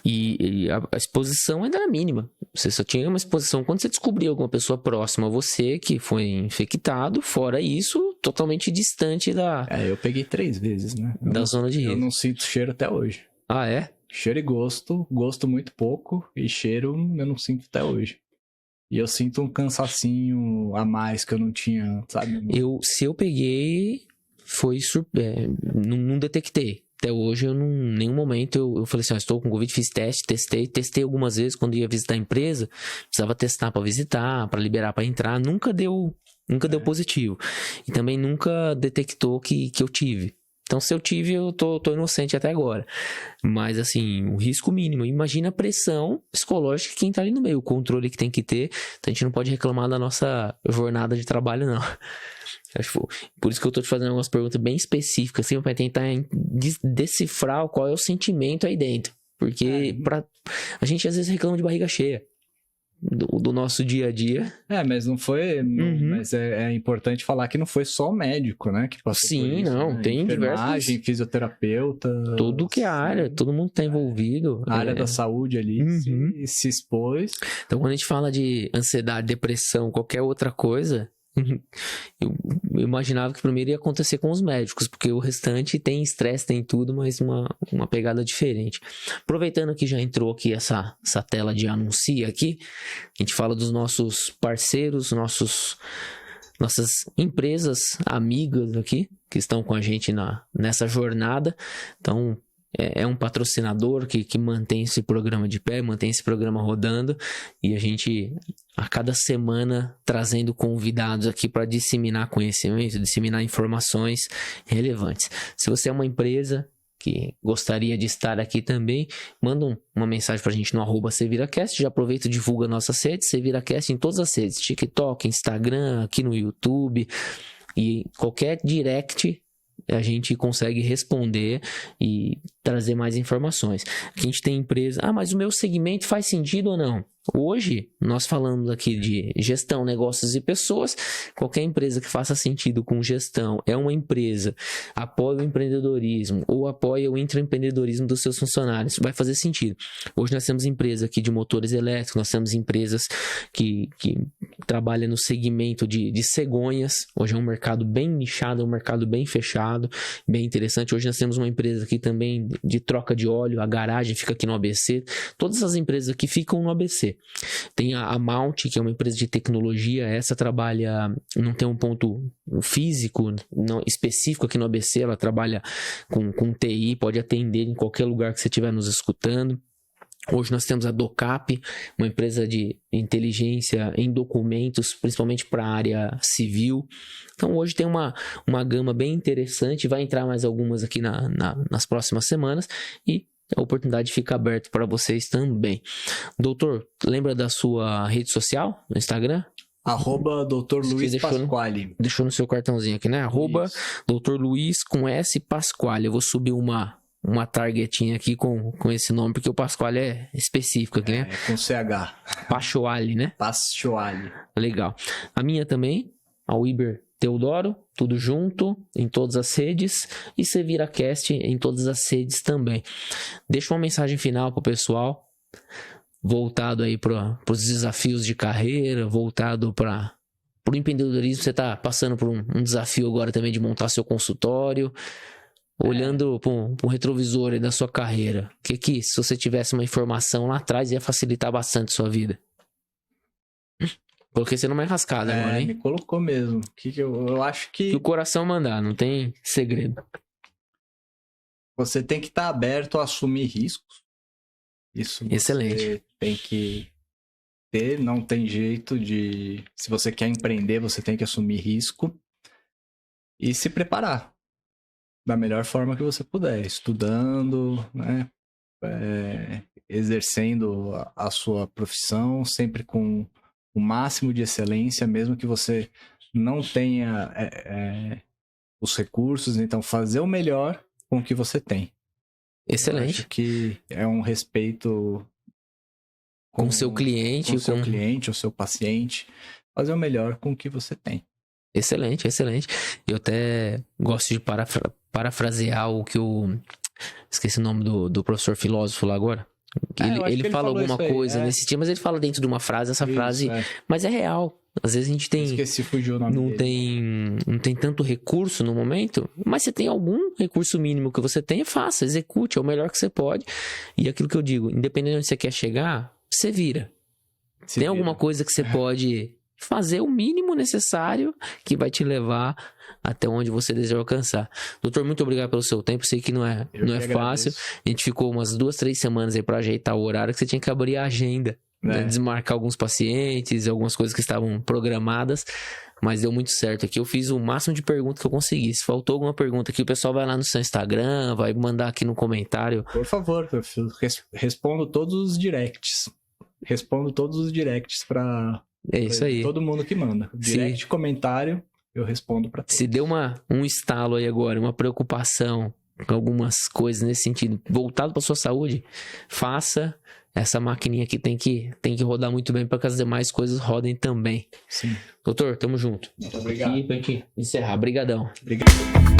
E a exposição ainda era mínima. Você só tinha uma exposição quando você descobria alguma pessoa próxima a você que foi infectado. Fora isso, totalmente distante da... eu peguei 3 vezes, né? Da zona de risco. Eu não sinto cheiro até hoje. Ah, é? Cheiro e gosto muito pouco, e cheiro eu não sinto até hoje. E eu sinto um cansacinho a mais que eu não tinha, sabe? Se eu peguei, foi não detectei. Até hoje, em nenhum momento eu falei assim, estou com Covid, fiz testei algumas vezes quando ia visitar a empresa, precisava testar para visitar, para liberar para entrar, nunca deu positivo. E também nunca detectou que eu tive. Então, se eu tive, eu tô inocente até agora. Mas, assim, o risco mínimo. Imagina a pressão psicológica que quem tá ali no meio, o controle que tem que ter. Então, a gente não pode reclamar da nossa jornada de trabalho, não. Por isso que eu tô te fazendo algumas perguntas bem específicas, assim, para tentar decifrar qual é o sentimento aí dentro. Porque a gente, às vezes, reclama de barriga cheia. Do nosso dia a dia. Mas não foi... Mas é importante falar que não foi só o médico, né? Que passou por isso, não. Né? Tem enfermagem, fisioterapeuta... Tudo que é área, todo mundo tá envolvido. A área da saúde ali se expôs. Então, quando a gente fala de ansiedade, depressão, qualquer outra coisa... Eu imaginava que primeiro ia acontecer com os médicos, porque o restante tem estresse, tem tudo, mas uma pegada diferente. Aproveitando que já entrou aqui essa tela de anuncia aqui, a gente fala dos nossos parceiros, nossas empresas amigas aqui, que estão com a gente nessa jornada. Então, é um patrocinador que mantém esse programa de pé, mantém esse programa rodando, e a gente, a cada semana, trazendo convidados aqui para disseminar conhecimento, disseminar informações relevantes. Se você é uma empresa que gostaria de estar aqui também, manda uma mensagem para a gente no @SeviraCast, já aproveita e divulga nossas redes, SeviraCast em todas as redes, TikTok, Instagram, aqui no YouTube, e qualquer direct a gente consegue responder e trazer mais informações. Aqui a gente tem empresa... mas o meu segmento faz sentido ou não? Hoje, nós falamos aqui de gestão, negócios e pessoas. Qualquer empresa que faça sentido com gestão é uma empresa, apoia o empreendedorismo ou apoia o intraempreendedorismo dos seus funcionários. Vai fazer sentido. Hoje nós temos empresa aqui de motores elétricos, nós temos empresas que trabalham no segmento de cegonhas. Hoje é um mercado bem nichado, é um mercado bem fechado, bem interessante. Hoje nós temos uma empresa aqui também de troca de óleo, a garagem fica aqui no ABC. Todas as empresas aqui ficam no ABC. Tem a Mount, que é uma empresa de tecnologia, essa trabalha, não tem um ponto físico não, específico aqui no ABC, ela trabalha com TI, pode atender em qualquer lugar que você estiver nos escutando. Hoje nós temos a Docap, uma empresa de inteligência em documentos, principalmente para a área civil. Então hoje tem uma gama bem interessante, vai entrar mais algumas aqui nas próximas semanas e a oportunidade fica aberta para vocês também. Doutor, lembra da sua rede social no Instagram? @Dr. Luiz Pasquale. Deixou no seu cartãozinho aqui, né? @Dr. Luiz com S Pasquale. Eu vou subir uma targetinha aqui com esse nome, porque o Pasquale é específico aqui, né? Com CH. Pasquale, né? Pasquale. Legal. A minha também, a Iber Teodoro, tudo junto, em todas as redes, e SeviraCast em todas as redes também. Deixa uma mensagem final pro pessoal, voltado aí para os desafios de carreira, voltado para o empreendedorismo. Você está passando por um desafio agora também de montar seu consultório, olhando para um retrovisor aí da sua carreira. Que se você tivesse uma informação lá atrás, ia facilitar bastante a sua vida. Coloquei você numa enrascada agora, hein? Me colocou mesmo. Eu acho que... o coração mandar, não tem segredo. Você tem que estar aberto a assumir riscos. Isso excelente. Você tem que ter, não tem jeito de... Se você quer empreender, você tem que assumir risco e se preparar da melhor forma que você puder, estudando, né? Exercendo a sua profissão, sempre com o máximo de excelência, mesmo que você não tenha os recursos, então fazer o melhor com o que você tem. Excelente. Eu acho que é um respeito com o seu cliente, com o seu cliente, o seu paciente, fazer o melhor com o que você tem. Excelente, excelente. Eu até gosto de parafrasear o que esqueci o nome do professor filósofo lá agora. Ele fala alguma coisa nesse tipo, mas ele fala dentro de uma frase, essa frase, mas é real. Às vezes a gente tem... fugiu o nome dele. Não tem tanto recurso no momento, mas você tem algum recurso mínimo que você tenha, faça, execute, é o melhor que você pode. E aquilo que eu digo, independente de onde você quer chegar, você vira. Tem alguma coisa que você pode fazer o mínimo necessário que vai te levar até onde você deseja alcançar. Doutor, muito obrigado pelo seu tempo. Sei que não é fácil. A gente ficou umas 2-3 semanas aí pra ajeitar o horário, que você tinha que abrir a agenda, né? Desmarcar alguns pacientes, algumas coisas que estavam programadas, mas deu muito certo aqui. Eu fiz o máximo de perguntas que eu consegui. Se faltou alguma pergunta aqui, o pessoal vai lá no seu Instagram, vai mandar aqui no comentário. Por favor, eu respondo todos os directs. Respondo todos os directs pra isso aí. Todo mundo que manda. Direct, comentário, eu respondo pra todos. Se deu um estalo aí agora, uma preocupação com algumas coisas nesse sentido, voltado pra sua saúde, faça. Essa maquininha aqui tem que rodar muito bem para que as demais coisas rodem também. Sim. Doutor, tamo junto. Muito obrigado. Aqui pra gente encerrar. Brigadão. Obrigado.